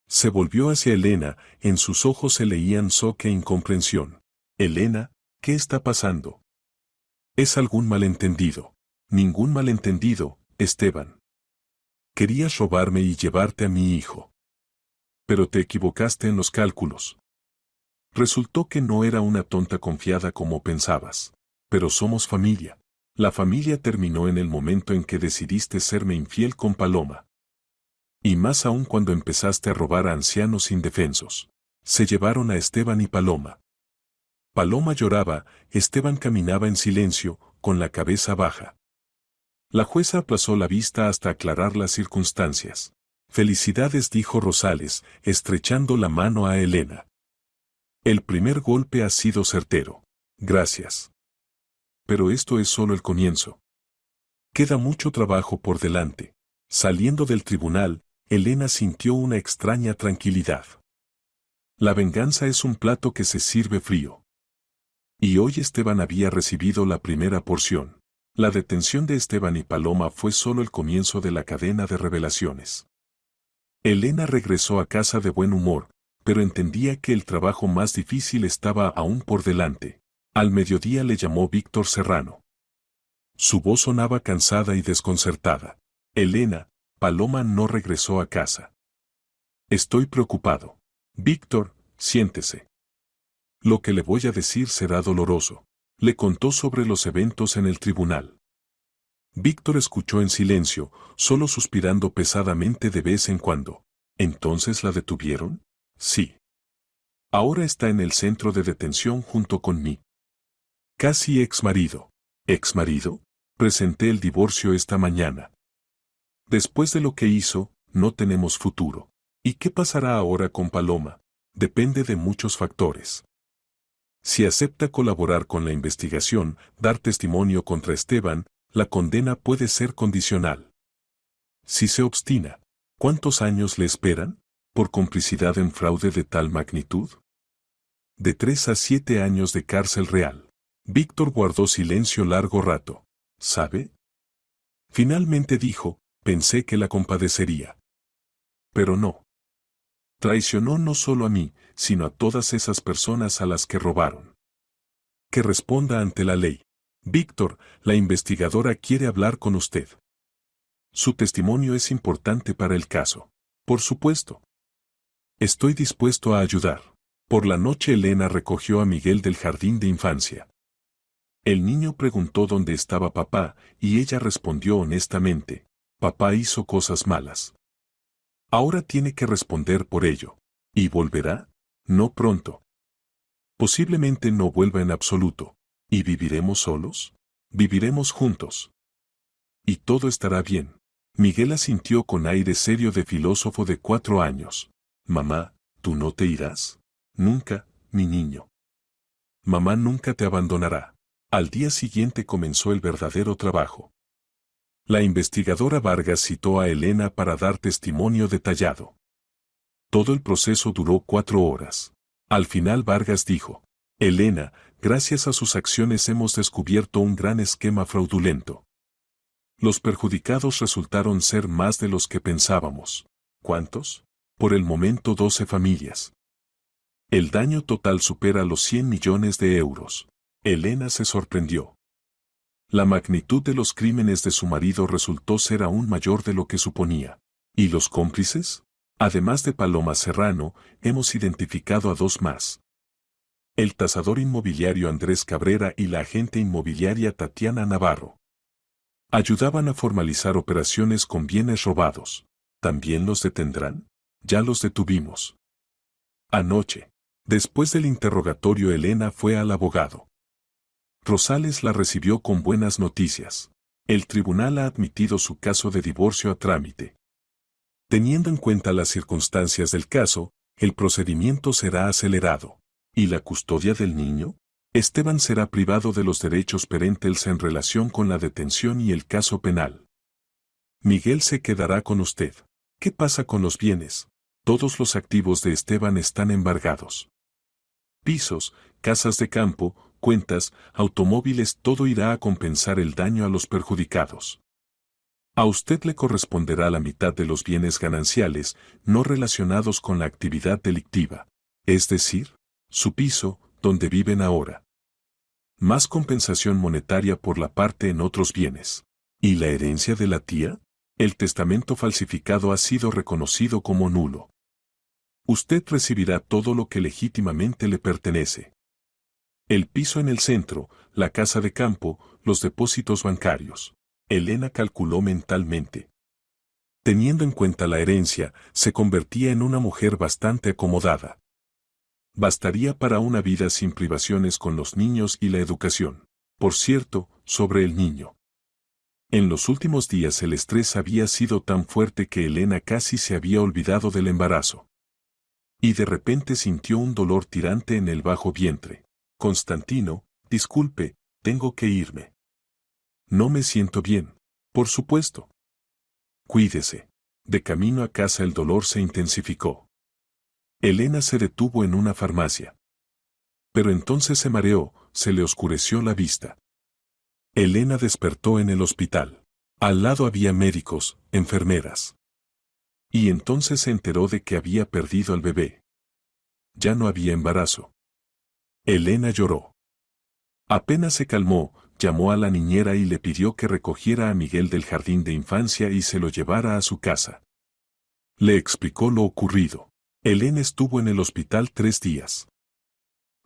Se volvió hacia Elena, en sus ojos se leían shock e incomprensión. Elena, ¿qué está pasando? Es algún malentendido. Ningún malentendido, Esteban. Querías robarme y llevarte a mi hijo. Pero te equivocaste en los cálculos. Resultó que no era una tonta confiada como pensabas. Pero somos familia. La familia terminó en el momento en que decidiste serme infiel con Paloma. Y más aún cuando empezaste a robar a ancianos indefensos. Se llevaron a Esteban y Paloma. Paloma lloraba, Esteban caminaba en silencio, con la cabeza baja. La jueza aplazó la vista hasta aclarar las circunstancias. Felicidades, dijo Rosales, estrechando la mano a Elena. El primer golpe ha sido certero. Gracias. Pero esto es solo el comienzo. Queda mucho trabajo por delante. Saliendo del tribunal, Elena sintió una extraña tranquilidad. La venganza es un plato que se sirve frío. Y hoy Esteban había recibido la primera porción. La detención de Esteban y Paloma fue solo el comienzo de la cadena de revelaciones. Elena regresó a casa de buen humor, pero entendía que el trabajo más difícil estaba aún por delante. Al mediodía le llamó Víctor Serrano. Su voz sonaba cansada y desconcertada. Elena, Paloma no regresó a casa. Estoy preocupado. Víctor, siéntese. Lo que le voy a decir será doloroso. Le contó sobre los eventos en el tribunal. Víctor escuchó en silencio, solo suspirando pesadamente de vez en cuando. ¿Entonces la detuvieron? Sí. Ahora está en el centro de detención junto con mí. Casi exmarido. ¿Exmarido? Presenté el divorcio esta mañana. Después de lo que hizo, no tenemos futuro. ¿Y qué pasará ahora con Paloma? Depende de muchos factores. Si acepta colaborar con la investigación, dar testimonio contra Esteban, la condena puede ser condicional. Si se obstina, ¿cuántos años le esperan? ¿Por complicidad en fraude de tal magnitud? De 3 a 7 años de cárcel real. Víctor guardó silencio largo rato. ¿Sabe? Finalmente dijo, pensé que la compadecería. Pero no. Traicionó no solo a mí, sino a todas esas personas a las que robaron. Que responda ante la ley. Víctor, la investigadora quiere hablar con usted. Su testimonio es importante para el caso. Por supuesto. Estoy dispuesto a ayudar. Por la noche Elena recogió a Miguel del jardín de infancia. El niño preguntó dónde estaba papá, y ella respondió honestamente, papá hizo cosas malas. Ahora tiene que responder por ello. ¿Y volverá? No pronto. Posiblemente no vuelva en absoluto. ¿Y viviremos solos? Viviremos juntos. Y todo estará bien. Miguel asintió con aire serio de filósofo de 4 años. Mamá, ¿Tú no te irás? Nunca, mi niño. Mamá nunca te abandonará. Al día siguiente comenzó el verdadero trabajo. La investigadora Vargas citó a Elena para dar testimonio detallado. Todo el proceso duró 4 horas. Al final Vargas dijo: Elena, gracias a sus acciones hemos descubierto un gran esquema fraudulento. Los perjudicados resultaron ser más de los que pensábamos. ¿Cuántos? Por el momento 12 familias. El daño total supera los 100 millones de euros. Elena se sorprendió. La magnitud de los crímenes de su marido resultó ser aún mayor de lo que suponía. ¿Y los cómplices? Además de Paloma Serrano, hemos identificado a 2 más. El tasador inmobiliario Andrés Cabrera y la agente inmobiliaria Tatiana Navarro. Ayudaban a formalizar operaciones con bienes robados. ¿También los detendrán? Ya los detuvimos. Anoche, después del interrogatorio, Elena fue al abogado. Rosales la recibió con buenas noticias. El tribunal ha admitido su caso de divorcio a trámite. Teniendo en cuenta las circunstancias del caso, el procedimiento será acelerado. ¿Y la custodia del niño? Esteban será privado de los derechos parentales en relación con la detención y el caso penal. Miguel se quedará con usted. ¿Qué pasa con los bienes? Todos los activos de Esteban están embargados. Pisos, casas de campo, cuentas, automóviles, todo irá a compensar el daño a los perjudicados. A usted le corresponderá la mitad de los bienes gananciales no relacionados con la actividad delictiva, es decir, su piso, donde viven ahora. Más compensación monetaria por la parte en otros bienes. ¿Y la herencia de la tía? El testamento falsificado ha sido reconocido como nulo. Usted recibirá todo lo que legítimamente le pertenece. El piso en el centro, la casa de campo, los depósitos bancarios. Elena calculó mentalmente. Teniendo en cuenta la herencia, se convertía en una mujer bastante acomodada. Bastaría para una vida sin privaciones con los niños y la educación. Por cierto, sobre el niño. En los últimos días el estrés había sido tan fuerte que Elena casi se había olvidado del embarazo. Y de repente sintió un dolor tirante en el bajo vientre. Constantino, disculpe, tengo que irme. No me siento bien. Por supuesto. Cuídese. De camino a casa el dolor se intensificó. Elena se detuvo en una farmacia. Pero entonces se mareó, se le oscureció la vista. Elena despertó en el hospital. Al lado había médicos, enfermeras. Y entonces se enteró de que había perdido al bebé. Ya no había embarazo. Elena lloró. Apenas se calmó, llamó a la niñera y le pidió que recogiera a Miguel del jardín de infancia y se lo llevara a su casa. Le explicó lo ocurrido. Elena estuvo en el hospital 3 días.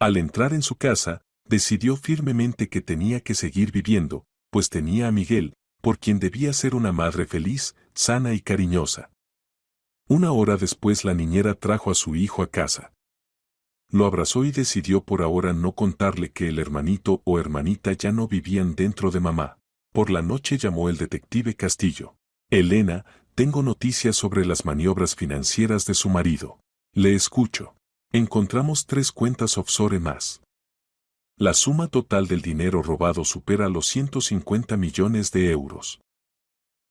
Al entrar en su casa, decidió firmemente que tenía que seguir viviendo, pues tenía a Miguel, por quien debía ser una madre feliz, sana y cariñosa. 1 hora después la niñera trajo a su hijo a casa. Lo abrazó y decidió por ahora no contarle que el hermanito o hermanita ya no vivían dentro de mamá. Por la noche llamó el detective Castillo. Elena, tengo noticias sobre las maniobras financieras de su marido. Le escucho. Encontramos 3 cuentas offshore más. La suma total del dinero robado supera los 150 millones de euros.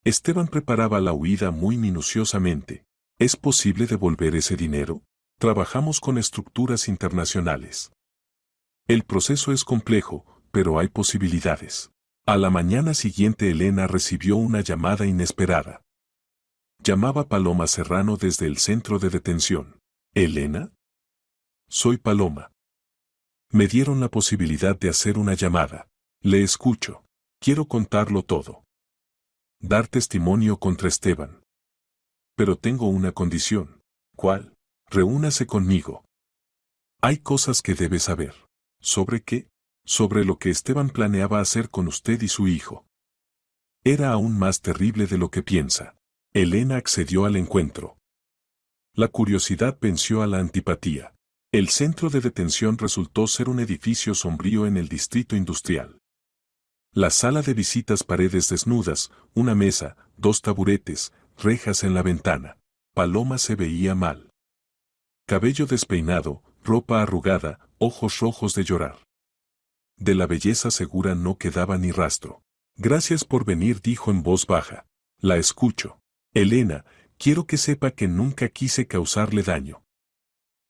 Esteban preparaba la huida muy minuciosamente. ¿Es posible devolver ese dinero? Trabajamos con estructuras internacionales. El proceso es complejo, pero hay posibilidades. A la mañana siguiente Elena recibió una llamada inesperada. Llamaba Paloma Serrano desde el centro de detención. ¿Elena? Soy Paloma. Me dieron la posibilidad de hacer una llamada. Le escucho. Quiero contarlo todo. Dar testimonio contra Esteban. Pero tengo una condición. ¿Cuál? Reúnase conmigo. Hay cosas que debe saber. ¿Sobre qué? Sobre lo que Esteban planeaba hacer con usted y su hijo. Era aún más terrible de lo que piensa. Elena accedió al encuentro. La curiosidad venció a la antipatía. El centro de detención resultó ser un edificio sombrío en el distrito industrial. La sala de visitas, paredes desnudas, una mesa, 2 taburetes, rejas en la ventana. Paloma se veía mal. cabello despeinado, ropa arrugada, ojos rojos de llorar. De la belleza segura no quedaba ni rastro. Gracias por venir, dijo en voz baja. La escucho. Elena, quiero que sepa que nunca quise causarle daño.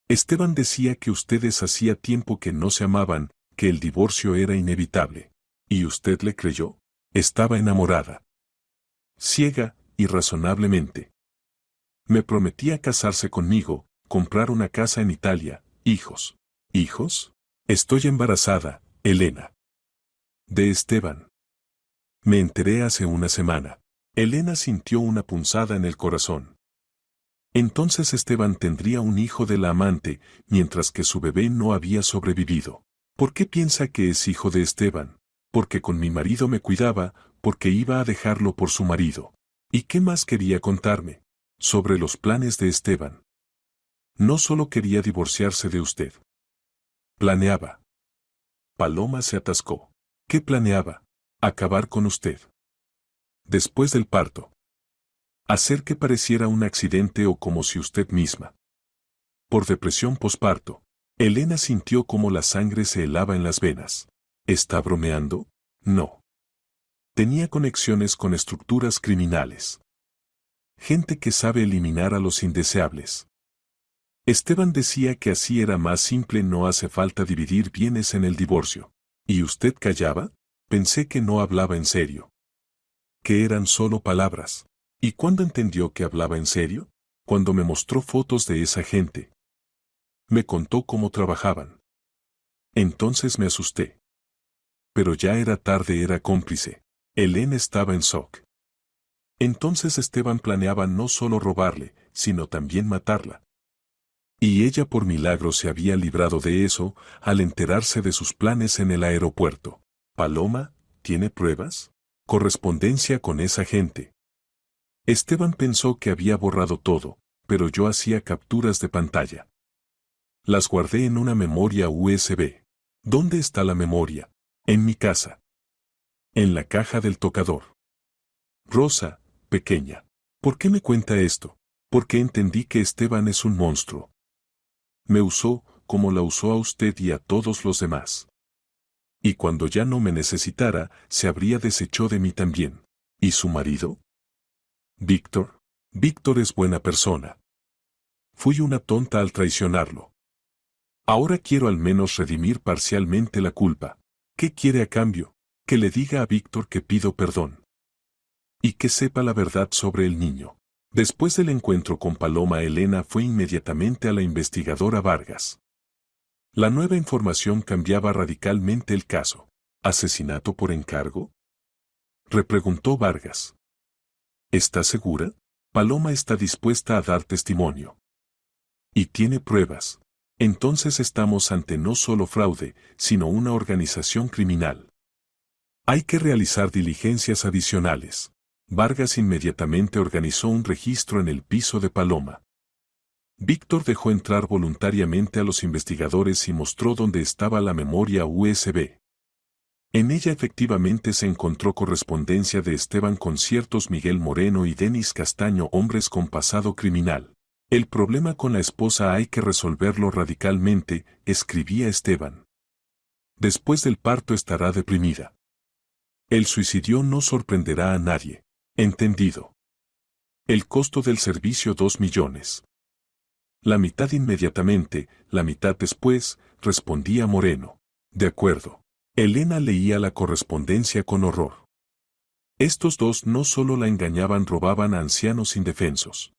Esteban decía que ustedes hacía tiempo que no se amaban, que el divorcio era inevitable. ¿Y usted le creyó? Estaba enamorada. Ciega, irrazonablemente. Me prometía casarse conmigo, comprar una casa en Italia, hijos. ¿Hijos? Estoy embarazada, Elena. De Esteban. Me enteré hace una semana. Elena sintió una punzada en el corazón. Entonces Esteban tendría un hijo de la amante, mientras que su bebé no había sobrevivido. ¿Por qué piensa que es hijo de Esteban? Porque con mi marido me cuidaba, porque iba a dejarlo por su marido. ¿Y qué más quería contarme? Sobre los planes de Esteban. No solo quería divorciarse de usted. Planeaba. Paloma se atascó. ¿Qué planeaba? Acabar con usted. Después del parto. Hacer que pareciera un accidente o como si usted misma. Por depresión posparto. Elena sintió como la sangre se helaba en las venas. ¿Está bromeando? No. Tenía conexiones con estructuras criminales. Gente que sabe eliminar a los indeseables. Esteban decía que así era más simple, no hace falta dividir bienes en el divorcio. ¿Y usted callaba? Pensé que no hablaba en serio. Que eran solo palabras. ¿Y cuándo entendió que hablaba en serio? Cuando me mostró fotos de esa gente. Me contó cómo trabajaban. Entonces me asusté. Pero ya era tarde, era cómplice. Elena estaba en shock. Entonces Esteban planeaba no solo robarle, sino también matarla. Y ella por milagro se había librado de eso al enterarse de sus planes en el aeropuerto. Paloma, ¿tiene pruebas? Correspondencia con esa gente. Esteban pensó que había borrado todo, pero yo hacía capturas de pantalla. Las guardé en una memoria USB. ¿Dónde está la memoria? En mi casa. En la caja del tocador. Rosa, pequeña. ¿Por qué me cuenta esto? Porque entendí que Esteban es un monstruo. Me usó, como la usó a usted y a todos los demás. Y cuando ya no me necesitara, se habría deshecho de mí también. ¿Y su marido? Víctor. Víctor es buena persona. Fui una tonta al traicionarlo. Ahora quiero al menos redimir parcialmente la culpa. ¿Qué quiere a cambio? Que le diga a Víctor que pido perdón. Y que sepa la verdad sobre el niño. Después del encuentro con Paloma, Elena fue inmediatamente a la investigadora Vargas. La nueva información cambiaba radicalmente el caso. ¿Asesinato por encargo? Repreguntó Vargas. ¿Está segura? Paloma está dispuesta a dar testimonio. Y tiene pruebas. Entonces estamos ante no solo fraude, sino una organización criminal. Hay que realizar diligencias adicionales. Vargas inmediatamente organizó un registro en el piso de Paloma. Víctor dejó entrar voluntariamente a los investigadores y mostró dónde estaba la memoria USB. En ella efectivamente se encontró correspondencia de Esteban con ciertos Miguel Moreno y Denis Castaño, hombres con pasado criminal. El problema con la esposa hay que resolverlo radicalmente, escribía Esteban. Después del parto estará deprimida. El suicidio no sorprenderá a nadie. Entendido. El costo del servicio 2 millones. La mitad inmediatamente, la mitad después, respondía Moreno. De acuerdo. Elena leía la correspondencia con horror. Estos dos no solo la engañaban, robaban a ancianos indefensos.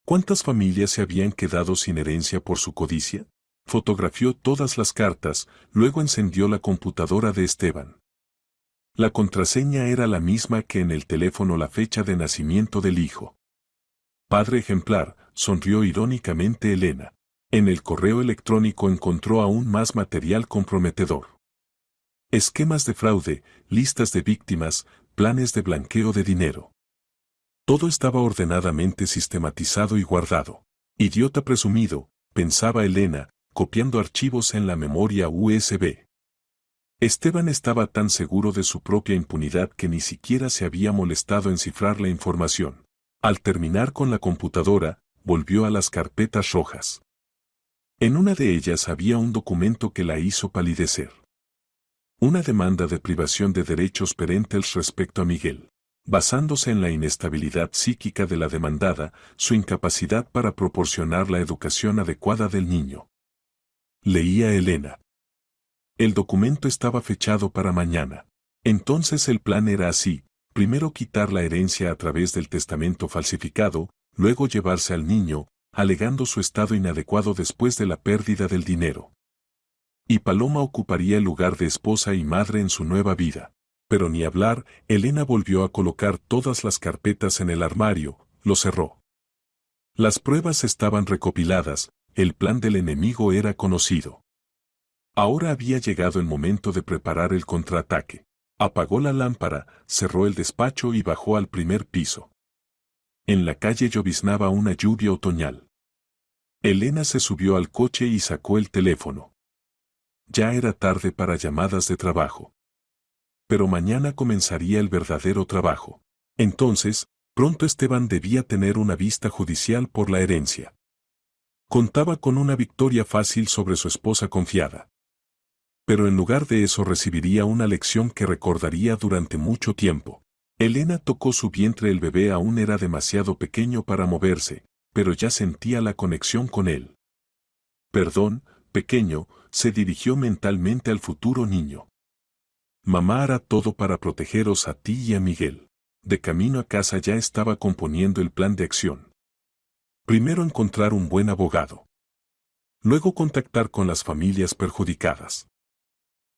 ¿Cuántas familias se habían quedado sin herencia por su codicia? Fotografió todas las cartas, luego encendió la computadora de Esteban. La contraseña era la misma que en el teléfono, la fecha de nacimiento del hijo. Padre ejemplar, sonrió irónicamente Elena. En el correo electrónico encontró aún más material comprometedor. Esquemas de fraude, listas de víctimas, planes de blanqueo de dinero. Todo estaba ordenadamente sistematizado y guardado. Idiota presumido, pensaba Elena, copiando archivos en la memoria USB. Esteban estaba tan seguro de su propia impunidad que ni siquiera se había molestado en cifrar la información. Al terminar con la computadora, volvió a las carpetas rojas. En una de ellas había un documento que la hizo palidecer. Una demanda de privación de derechos parentales respecto a Miguel, basándose en la inestabilidad psíquica de la demandada, su incapacidad para proporcionar la educación adecuada del niño. Leía Elena. El documento estaba fechado para mañana. Entonces el plan era así: primero quitar la herencia a través del testamento falsificado, luego llevarse al niño, alegando su estado inadecuado después de la pérdida del dinero. Y Paloma ocuparía el lugar de esposa y madre en su nueva vida. Pero ni hablar, Elena volvió a colocar todas las carpetas en el armario, lo cerró. Las pruebas estaban recopiladas, el plan del enemigo era conocido. Ahora había llegado el momento de preparar el contraataque. Apagó la lámpara, cerró el despacho y bajó al primer piso. En la calle lloviznaba una lluvia otoñal. Elena se subió al coche y sacó el teléfono. Ya era tarde para llamadas de trabajo. Pero mañana comenzaría el verdadero trabajo. Entonces, pronto Esteban debía tener una vista judicial por la herencia. Contaba con una victoria fácil sobre su esposa confiada. Pero en lugar de eso recibiría una lección que recordaría durante mucho tiempo. Elena tocó su vientre, el bebé aún era demasiado pequeño para moverse, pero ya sentía la conexión con él. Perdón, pequeño, se dirigió mentalmente al futuro niño. Mamá hará todo para protegeros a ti y a Miguel. De camino a casa ya estaba componiendo el plan de acción. Primero encontrar un buen abogado. Luego contactar con las familias perjudicadas.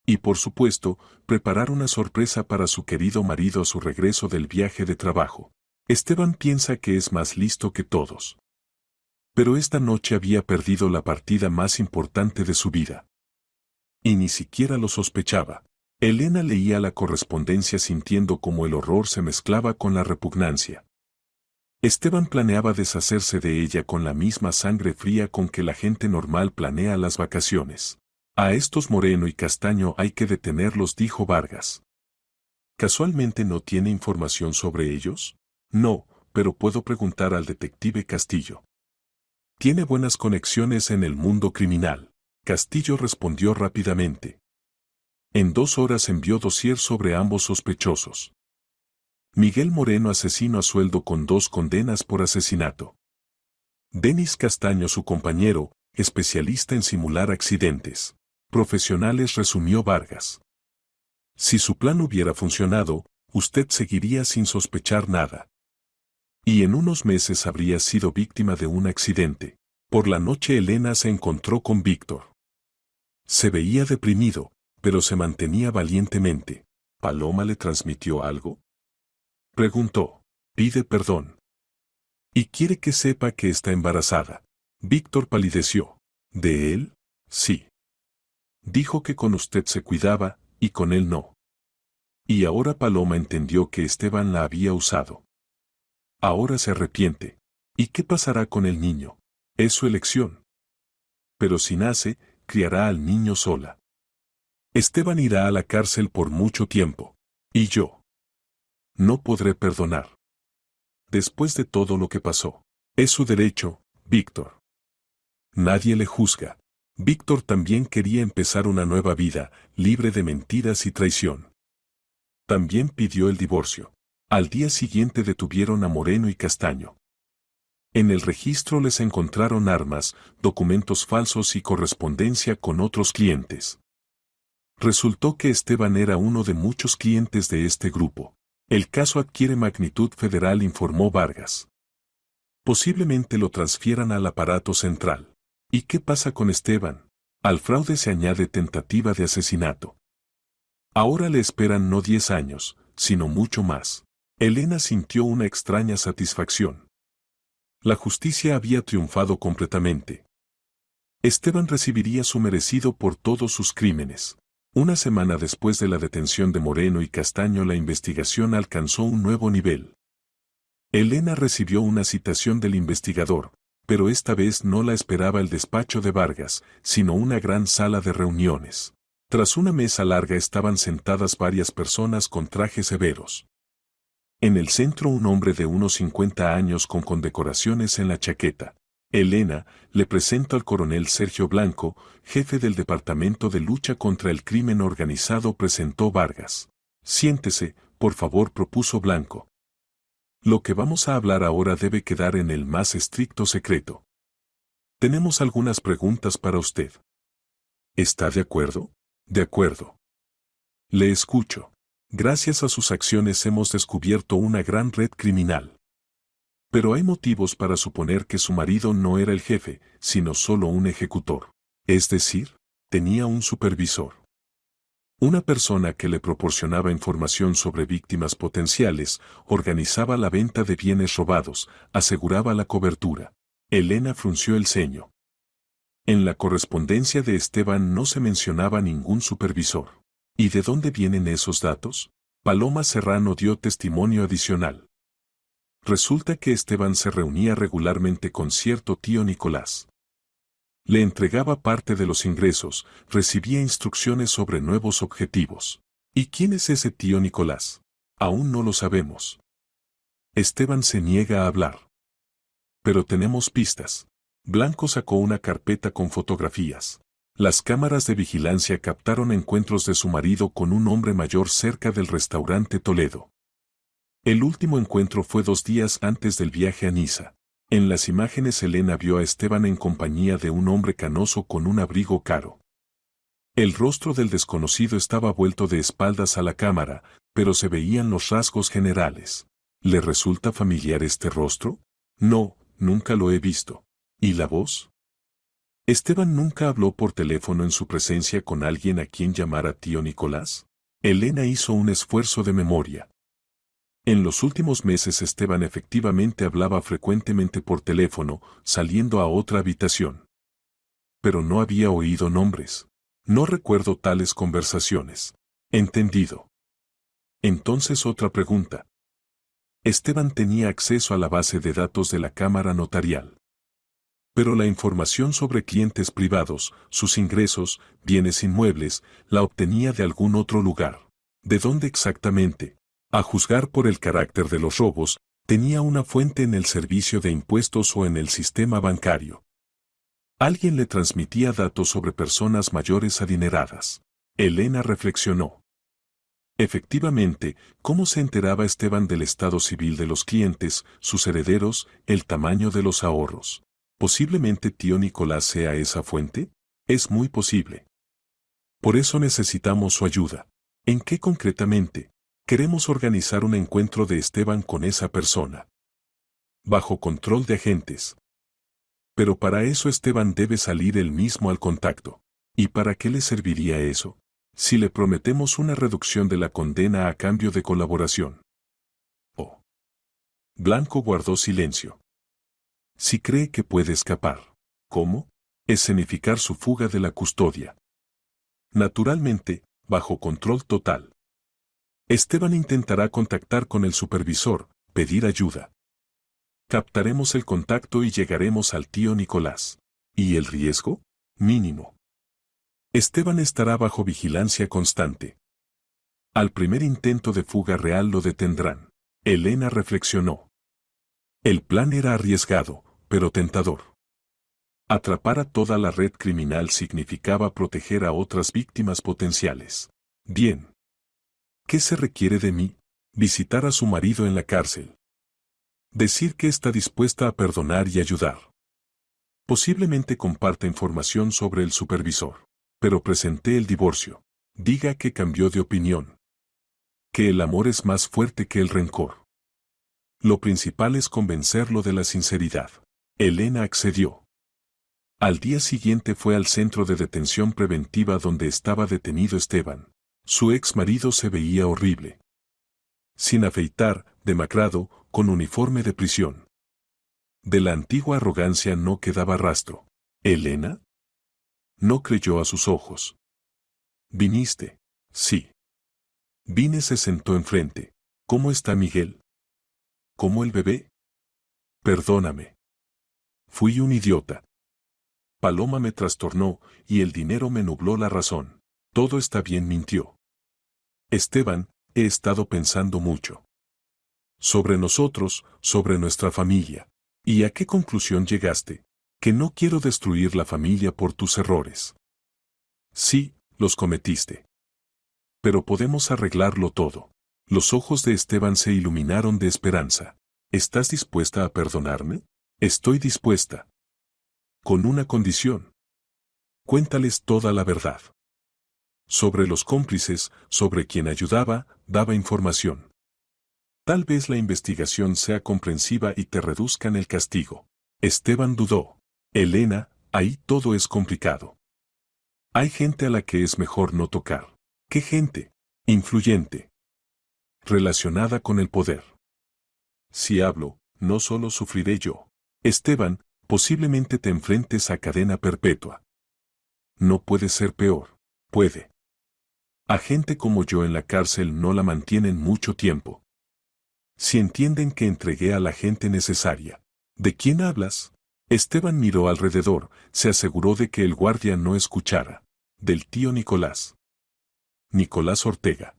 Y por supuesto, preparar una sorpresa para su querido marido a su regreso del viaje de trabajo. Esteban piensa que es más listo que todos. Pero esta noche había perdido la partida más importante de su vida. Y ni siquiera lo sospechaba. Elena leía la correspondencia sintiendo cómo el horror se mezclaba con la repugnancia. Esteban planeaba deshacerse de ella con la misma sangre fría con que la gente normal planea las vacaciones. A estos Moreno y Castaño hay que detenerlos, dijo Vargas. ¿Casualmente no tiene información sobre ellos? No, pero puedo preguntar al detective Castillo. Tiene buenas conexiones en el mundo criminal. Castillo respondió rápidamente. En 2 horas envió dossier sobre ambos sospechosos. Miguel Moreno, asesino a sueldo con 2 condenas por asesinato. Denis Castaño, su compañero, especialista en simular accidentes profesionales, resumió Vargas. Si su plan hubiera funcionado, usted seguiría sin sospechar nada. Y en unos meses habría sido víctima de un accidente. Por la noche Elena se encontró con Víctor. Se veía deprimido, pero se mantenía valientemente. ¿Paloma le transmitió algo?, preguntó. Pide perdón. Y quiere que sepa que está embarazada. Víctor palideció. ¿De él? Sí. Dijo que con usted se cuidaba, y con él no. Y ahora Paloma entendió que Esteban la había usado. Ahora se arrepiente. ¿Y qué pasará con el niño? Es su elección. Pero si nace, criará al niño sola. Esteban irá a la cárcel por mucho tiempo. Y yo no podré perdonar. Después de todo lo que pasó. Es su derecho, Víctor. Nadie le juzga. Víctor también quería empezar una nueva vida, libre de mentiras y traición. También pidió el divorcio. Al día siguiente detuvieron a Moreno y Castaño. En el registro les encontraron armas, documentos falsos y correspondencia con otros clientes. Resultó que Esteban era uno de muchos clientes de este grupo. El caso adquiere magnitud federal, informó Vargas. Posiblemente lo transfieran al aparato central. ¿Y qué pasa con Esteban? Al fraude se añade tentativa de asesinato. Ahora le esperan no 10 años, sino mucho más. Elena sintió una extraña satisfacción. La justicia había triunfado completamente. Esteban recibiría su merecido por todos sus crímenes. Una semana después de la detención de Moreno y Castaño, la investigación alcanzó un nuevo nivel. Elena recibió una citación del investigador, pero esta vez no la esperaba el despacho de Vargas, sino una gran sala de reuniones. Tras una mesa larga estaban sentadas varias personas con trajes severos. En el centro un hombre de unos 50 años con condecoraciones en la chaqueta. Elena, le presento al coronel Sergio Blanco, jefe del Departamento de Lucha contra el Crimen Organizado, presentó Vargas. Siéntese, por favor, propuso Blanco. Lo que vamos a hablar ahora debe quedar en el más estricto secreto. Tenemos algunas preguntas para usted. ¿Está de acuerdo? De acuerdo. Le escucho. Gracias a sus acciones hemos descubierto una gran red criminal. Pero hay motivos para suponer que su marido no era el jefe, sino solo un ejecutor. Es decir, tenía un supervisor. Una persona que le proporcionaba información sobre víctimas potenciales, organizaba la venta de bienes robados, aseguraba la cobertura. Elena frunció el ceño. En la correspondencia de Esteban no se mencionaba ningún supervisor. ¿Y de dónde vienen esos datos? Paloma Serrano dio testimonio adicional. Resulta que Esteban se reunía regularmente con cierto tío Nicolás. Le entregaba parte de los ingresos, recibía instrucciones sobre nuevos objetivos. ¿Y quién es ese tío Nicolás? Aún no lo sabemos. Esteban se niega a hablar. Pero tenemos pistas. Blanco sacó una carpeta con fotografías. Las cámaras de vigilancia captaron encuentros de su marido con un hombre mayor cerca del restaurante Toledo. El último encuentro fue 2 días antes del viaje a Niza. En las imágenes Elena vio a Esteban en compañía de un hombre canoso con un abrigo caro. El rostro del desconocido estaba vuelto de espaldas a la cámara, pero se veían los rasgos generales. ¿Le resulta familiar este rostro? No, nunca lo he visto. ¿Y la voz? ¿Esteban nunca habló por teléfono en su presencia con alguien a quien llamara tío Nicolás? Elena hizo un esfuerzo de memoria. En los últimos meses Esteban efectivamente hablaba frecuentemente por teléfono, saliendo a otra habitación. Pero no había oído nombres. No recuerdo tales conversaciones. Entendido. Entonces otra pregunta. Esteban tenía acceso a la base de datos de la Cámara Notarial. Pero la información sobre clientes privados, sus ingresos, bienes inmuebles, la obtenía de algún otro lugar. ¿De dónde exactamente? A juzgar por el carácter de los robos, tenía una fuente en el servicio de impuestos o en el sistema bancario. Alguien le transmitía datos sobre personas mayores adineradas. Elena reflexionó. Efectivamente, ¿cómo se enteraba Esteban del estado civil de los clientes, sus herederos, el tamaño de los ahorros? ¿Posiblemente tío Nicolás sea esa fuente? Es muy posible. Por eso necesitamos su ayuda. ¿En qué concretamente? Queremos organizar un encuentro de Esteban con esa persona. Bajo control de agentes. Pero para eso Esteban debe salir él mismo al contacto. ¿Y para qué le serviría eso? Si le prometemos una reducción de la condena a cambio de colaboración. Oh. Blanco guardó silencio. Si cree que puede escapar. ¿Cómo? Escenificar su fuga de la custodia. Naturalmente, bajo control total. Esteban intentará contactar con el supervisor, pedir ayuda. Captaremos el contacto y llegaremos al tío Nicolás. ¿Y el riesgo? Mínimo. Esteban estará bajo vigilancia constante. Al primer intento de fuga real lo detendrán. Elena reflexionó. El plan era arriesgado, pero tentador. Atrapar a toda la red criminal significaba proteger a otras víctimas potenciales. Bien. ¿Qué se requiere de mí? Visitar a su marido en la cárcel. Decir que está dispuesta a perdonar y ayudar. Posiblemente comparta información sobre el supervisor. Pero presenté el divorcio. Diga que cambió de opinión. Que el amor es más fuerte que el rencor. Lo principal es convencerlo de la sinceridad. Elena accedió. Al día siguiente fue al centro de detención preventiva donde estaba detenido Esteban. Su ex marido se veía horrible. Sin afeitar, demacrado, con uniforme de prisión. De la antigua arrogancia no quedaba rastro. ¿Elena? No creyó a sus ojos. ¿Viniste? Sí. Vine. Se sentó enfrente. ¿Cómo está Miguel? ¿Cómo el bebé? Perdóname. Fui un idiota. Paloma me trastornó, y el dinero me nubló la razón. Todo está bien, mintió. Esteban, he estado pensando mucho. Sobre nosotros, sobre nuestra familia. ¿Y a qué conclusión llegaste? Que no quiero destruir la familia por tus errores. Sí, los cometiste. Pero podemos arreglarlo todo. Los ojos de Esteban se iluminaron de esperanza. ¿Estás dispuesta a perdonarme? Estoy dispuesta. Con una condición. Cuéntales toda la verdad. Sobre los cómplices, sobre quien ayudaba, daba información. Tal vez la investigación sea comprensiva y te reduzcan el castigo. Esteban dudó. Elena, ahí todo es complicado. Hay gente a la que es mejor no tocar. ¿Qué gente? Influyente. Relacionada con el poder. Si hablo, no solo sufriré yo. Esteban, posiblemente te enfrentes a cadena perpetua. No puede ser peor. Puede. A gente como yo en la cárcel no la mantienen mucho tiempo. Si entienden que entregué a la gente necesaria. ¿De quién hablas? Esteban miró alrededor, se aseguró de que el guardia no escuchara. Del tío Nicolás. Nicolás Ortega.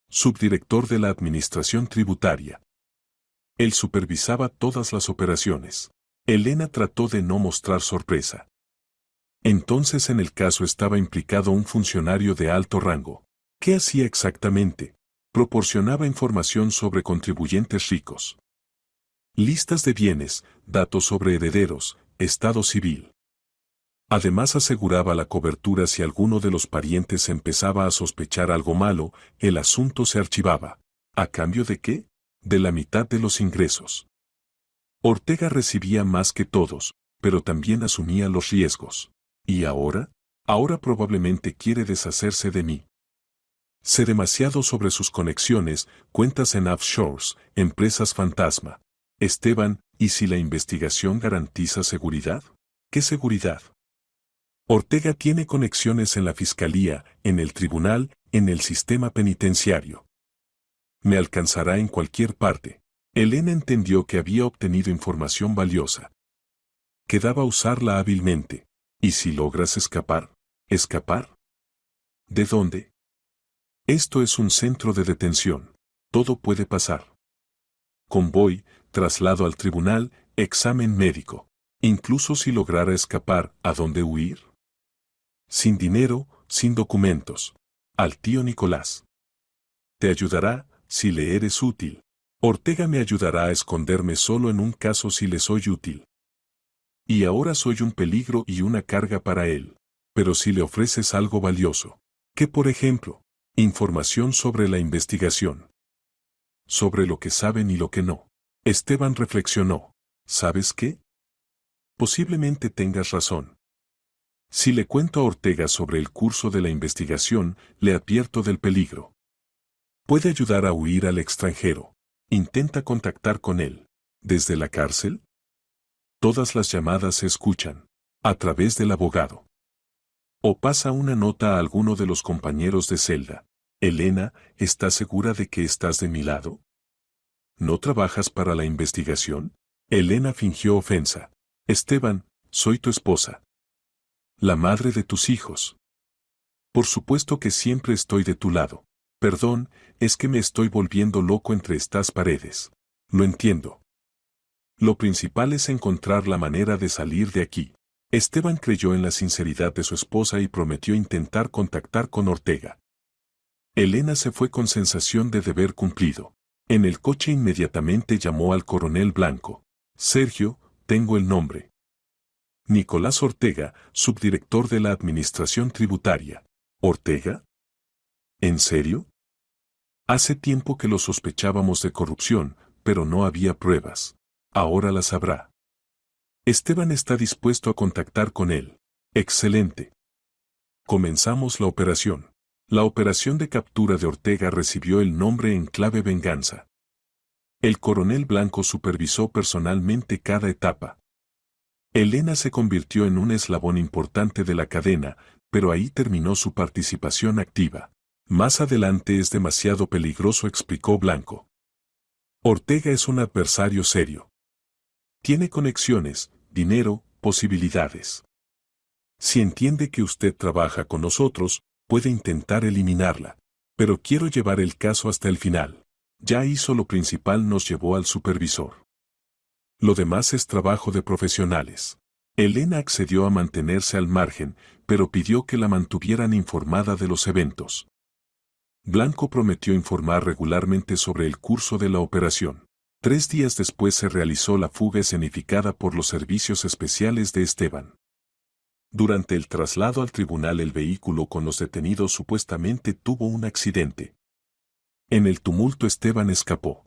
Subdirector de la Administración Tributaria. Él supervisaba todas las operaciones. Elena trató de no mostrar sorpresa. Entonces en el caso estaba implicado un funcionario de alto rango. ¿Qué hacía exactamente? Proporcionaba información sobre contribuyentes ricos. Listas de bienes, datos sobre herederos, estado civil. Además aseguraba la cobertura si alguno de los parientes empezaba a sospechar algo malo, el asunto se archivaba. ¿A cambio de qué? De la mitad de los ingresos. Ortega recibía más que todos, pero también asumía los riesgos. ¿Y ahora? Ahora probablemente quiere deshacerse de mí. Sé demasiado sobre sus conexiones, cuentas en offshores, empresas fantasma. Esteban, ¿y si la investigación garantiza seguridad? ¿Qué seguridad? Ortega tiene conexiones en la fiscalía, en el tribunal, en el sistema penitenciario. Me alcanzará en cualquier parte. Elena entendió que había obtenido información valiosa. Quedaba usarla hábilmente. ¿Y si logras escapar? ¿Escapar? ¿De dónde? Esto es un centro de detención. Todo puede pasar. Convoy, traslado al tribunal, examen médico. Incluso si lograra escapar, ¿a dónde huir? Sin dinero, sin documentos. Al tío Nicolás. Te ayudará, si le eres útil. Ortega me ayudará a esconderme solo en un caso si le soy útil. Y ahora soy un peligro y una carga para él. Pero si le ofreces algo valioso. ¿Qué por ejemplo? Información sobre la investigación. Sobre lo que saben y lo que no. Esteban reflexionó. ¿Sabes qué? Posiblemente tengas razón. Si le cuento a Ortega sobre el curso de la investigación, le advierto del peligro. Puede ayudar a huir al extranjero. Intenta contactar con él. ¿Desde la cárcel? Todas las llamadas se escuchan. A través del abogado. O pasa una nota a alguno de los compañeros de celda. Elena, ¿estás segura de que estás de mi lado? ¿No trabajas para la investigación? Elena fingió ofensa. Esteban, soy tu esposa. La madre de tus hijos. Por supuesto que siempre estoy de tu lado. Perdón, es que me estoy volviendo loco entre estas paredes. Lo entiendo. Lo principal es encontrar la manera de salir de aquí. Esteban creyó en la sinceridad de su esposa y prometió intentar contactar con Ortega. Elena se fue con sensación de deber cumplido. En el coche inmediatamente llamó al coronel Blanco. Sergio, tengo el nombre. Nicolás Ortega, subdirector de la Administración Tributaria. ¿Ortega? ¿En serio? Hace tiempo que lo sospechábamos de corrupción, pero no había pruebas. Ahora las habrá. Esteban está dispuesto a contactar con él. Excelente. Comenzamos la operación. La operación de captura de Ortega recibió el nombre en clave venganza. El coronel Blanco supervisó personalmente cada etapa. Elena se convirtió en un eslabón importante de la cadena, pero ahí terminó su participación activa. Más adelante es demasiado peligroso, explicó Blanco. Ortega es un adversario serio. Tiene conexiones, dinero, posibilidades. Si entiende que usted trabaja con nosotros, puede intentar eliminarla. Pero quiero llevar el caso hasta el final. Ya hizo lo principal, nos llevó al supervisor. Lo demás es trabajo de profesionales. Elena accedió a mantenerse al margen, pero pidió que la mantuvieran informada de los eventos. Blanco prometió informar regularmente sobre el curso de la operación. 3 días después se realizó la fuga escenificada por los servicios especiales de Esteban. Durante el traslado al tribunal el vehículo con los detenidos supuestamente tuvo un accidente. En el tumulto Esteban escapó.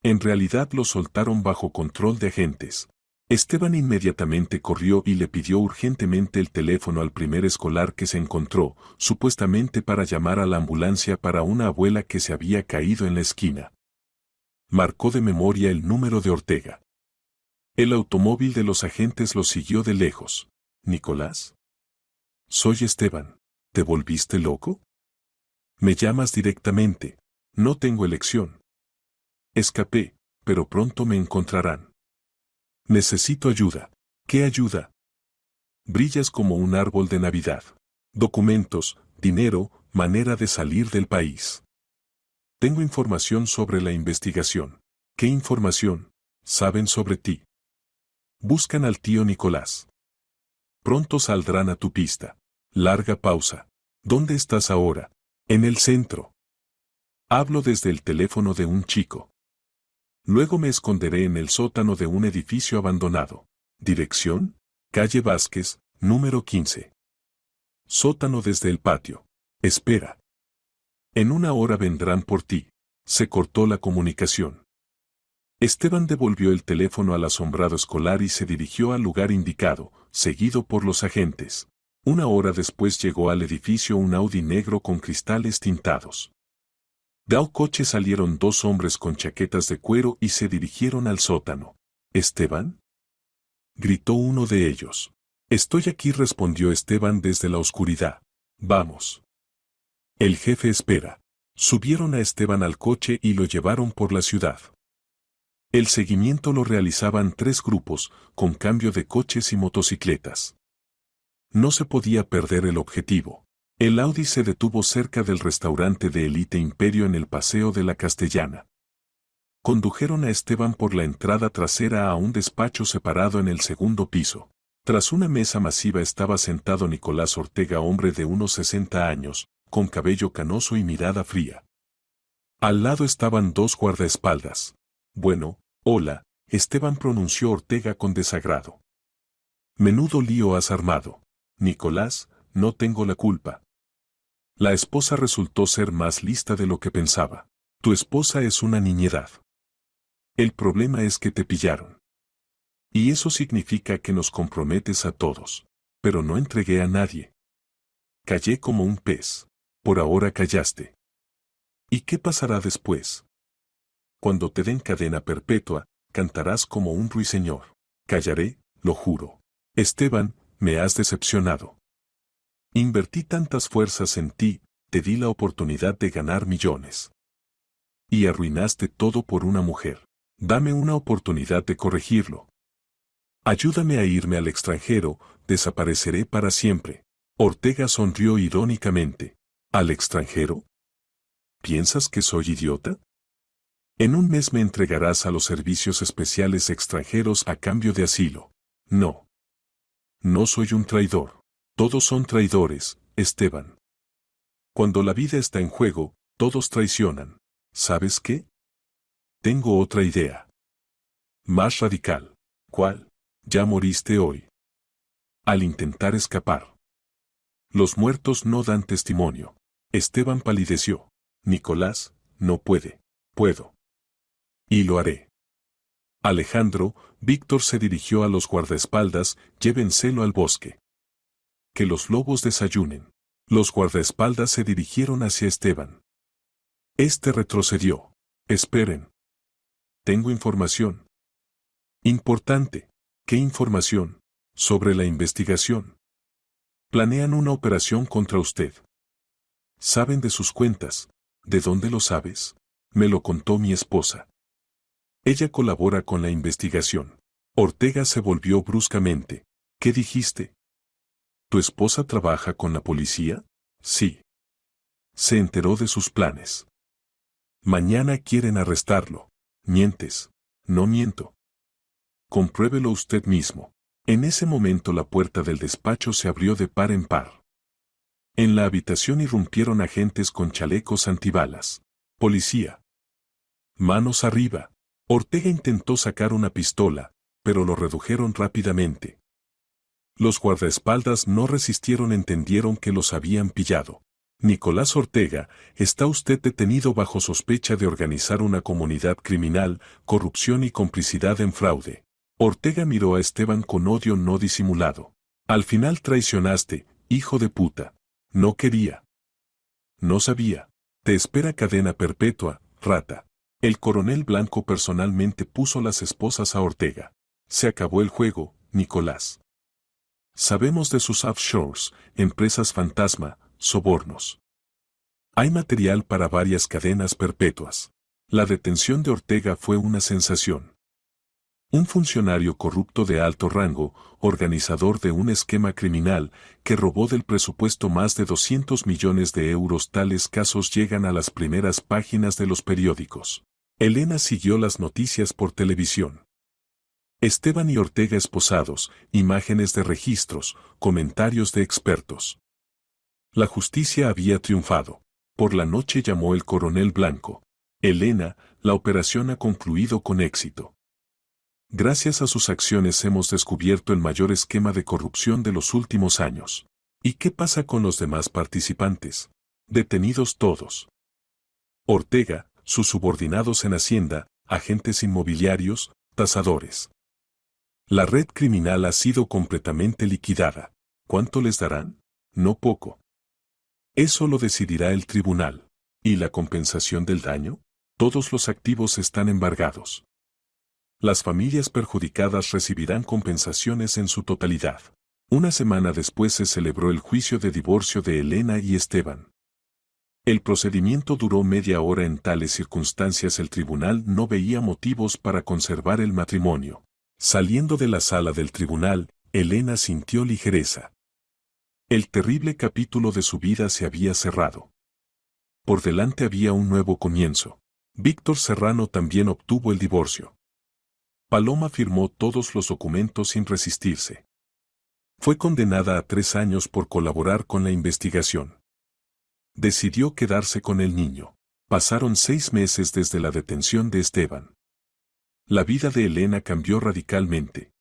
En realidad lo soltaron bajo control de agentes. Esteban inmediatamente corrió y le pidió urgentemente el teléfono al primer escolar que se encontró, supuestamente para llamar a la ambulancia para una abuela que se había caído en la esquina. Marcó de memoria el número de Ortega. El automóvil de los agentes lo siguió de lejos. ¿Nicolás? Soy Esteban. ¿Te volviste loco? Me llamas directamente. No tengo elección. Escapé, pero pronto me encontrarán. Necesito ayuda. ¿Qué ayuda? Brillas como un árbol de Navidad. Documentos, dinero, manera de salir del país. Tengo información sobre la investigación. ¿Qué información? Saben sobre ti. Buscan al tío Nicolás. Pronto saldrán a tu pista. Larga pausa. ¿Dónde estás ahora? En el centro. Hablo desde el teléfono de un chico. Luego me esconderé en el sótano de un edificio abandonado. Dirección: Calle Vázquez, número 15. Sótano desde el patio. Espera. En 1 hora vendrán por ti. Se cortó la comunicación. Esteban devolvió el teléfono al asombrado escolar y se dirigió al lugar indicado, seguido por los agentes. 1 hora después llegó al edificio un Audi negro con cristales tintados. Del coche salieron 2 hombres con chaquetas de cuero y se dirigieron al sótano. ¿Esteban?, gritó uno de ellos. Estoy aquí, respondió Esteban desde la oscuridad. Vamos. El jefe espera. Subieron a Esteban al coche y lo llevaron por la ciudad. El seguimiento lo realizaban 3 grupos, con cambio de coches y motocicletas. No se podía perder el objetivo. El Audi se detuvo cerca del restaurante de élite Imperio en el Paseo de la Castellana. Condujeron a Esteban por la entrada trasera a un despacho separado en el segundo piso. Tras una mesa masiva estaba sentado Nicolás Ortega, hombre de unos 60 años, con cabello canoso y mirada fría. Al lado estaban 2 guardaespaldas. Bueno, hola, Esteban, pronunció Ortega con desagrado. Menudo lío has armado. Nicolás, no tengo la culpa. La esposa resultó ser más lista de lo que pensaba. Tu esposa es una niñedad. El problema es que te pillaron. Y eso significa que nos comprometes a todos. Pero no entregué a nadie. Callé como un pez. Por ahora callaste. ¿Y qué pasará después? Cuando te den cadena perpetua, cantarás como un ruiseñor. Callaré, lo juro. Esteban, me has decepcionado. Invertí tantas fuerzas en ti, te di la oportunidad de ganar millones. Y arruinaste todo por una mujer. Dame una oportunidad de corregirlo. Ayúdame a irme al extranjero, desapareceré para siempre. Ortega sonrió irónicamente. ¿Al extranjero? ¿Piensas que soy idiota? En un mes me entregarás a los servicios especiales extranjeros a cambio de asilo. No. No soy un traidor. Todos son traidores, Esteban. Cuando la vida está en juego, todos traicionan. ¿Sabes qué? Tengo otra idea. Más radical. ¿Cuál? Ya moriste hoy. Al intentar escapar. Los muertos no dan testimonio. Esteban palideció. Nicolás, no puede. Puedo. Y lo haré. Alejandro, Víctor se dirigió a los guardaespaldas, llévenselo al bosque. Que los lobos desayunen. Los guardaespaldas se dirigieron hacia Esteban. Este retrocedió. Esperen. Tengo información. Importante. ¿Qué información? Sobre la investigación. Planean una operación contra usted. Saben de sus cuentas. ¿De dónde lo sabes? Me lo contó mi esposa. Ella colabora con la investigación. Ortega se volvió bruscamente. ¿Qué dijiste? ¿Tu esposa trabaja con la policía? Sí. Se enteró de sus planes. Mañana quieren arrestarlo. Mientes. No miento. Compruébelo usted mismo. En ese momento la puerta del despacho se abrió de par en par. En la habitación irrumpieron agentes con chalecos antibalas. Policía. Manos arriba. Ortega intentó sacar una pistola, pero lo redujeron rápidamente. Los guardaespaldas no resistieron, entendieron que los habían pillado. Nicolás Ortega, está usted detenido bajo sospecha de organizar una comunidad criminal, corrupción y complicidad en fraude. Ortega miró a Esteban con odio no disimulado. Al final traicionaste, hijo de puta. No quería. No sabía. Te espera cadena perpetua, rata. El coronel Blanco personalmente puso las esposas a Ortega. Se acabó el juego, Nicolás. Sabemos de sus offshores, empresas fantasma, sobornos. Hay material para varias cadenas perpetuas. La detención de Ortega fue una sensación. Un funcionario corrupto de alto rango, organizador de un esquema criminal, que robó del presupuesto más de 200 millones de euros. Tales casos llegan a las primeras páginas de los periódicos. Elena siguió las noticias por televisión. Esteban y Ortega esposados, imágenes de registros, comentarios de expertos. La justicia había triunfado. Por la noche llamó el coronel Blanco. Elena, la operación ha concluido con éxito. Gracias a sus acciones hemos descubierto el mayor esquema de corrupción de los últimos años. ¿Y qué pasa con los demás participantes? Detenidos todos. Ortega, sus subordinados en Hacienda, agentes inmobiliarios, tasadores. La red criminal ha sido completamente liquidada. ¿Cuánto les darán? No poco. Eso lo decidirá el tribunal. ¿Y la compensación del daño? Todos los activos están embargados. Las familias perjudicadas recibirán compensaciones en su totalidad. Una semana después se celebró el juicio de divorcio de Elena y Esteban. El procedimiento duró media hora. En tales circunstancias el tribunal no veía motivos para conservar el matrimonio. Saliendo de la sala del tribunal, Elena sintió ligereza. El terrible capítulo de su vida se había cerrado. Por delante había un nuevo comienzo. Víctor Serrano también obtuvo el divorcio. Paloma firmó todos los documentos sin resistirse. Fue condenada a 3 años por colaborar con la investigación. Decidió quedarse con el niño. Pasaron 6 meses desde la detención de Esteban. La vida de Elena cambió radicalmente.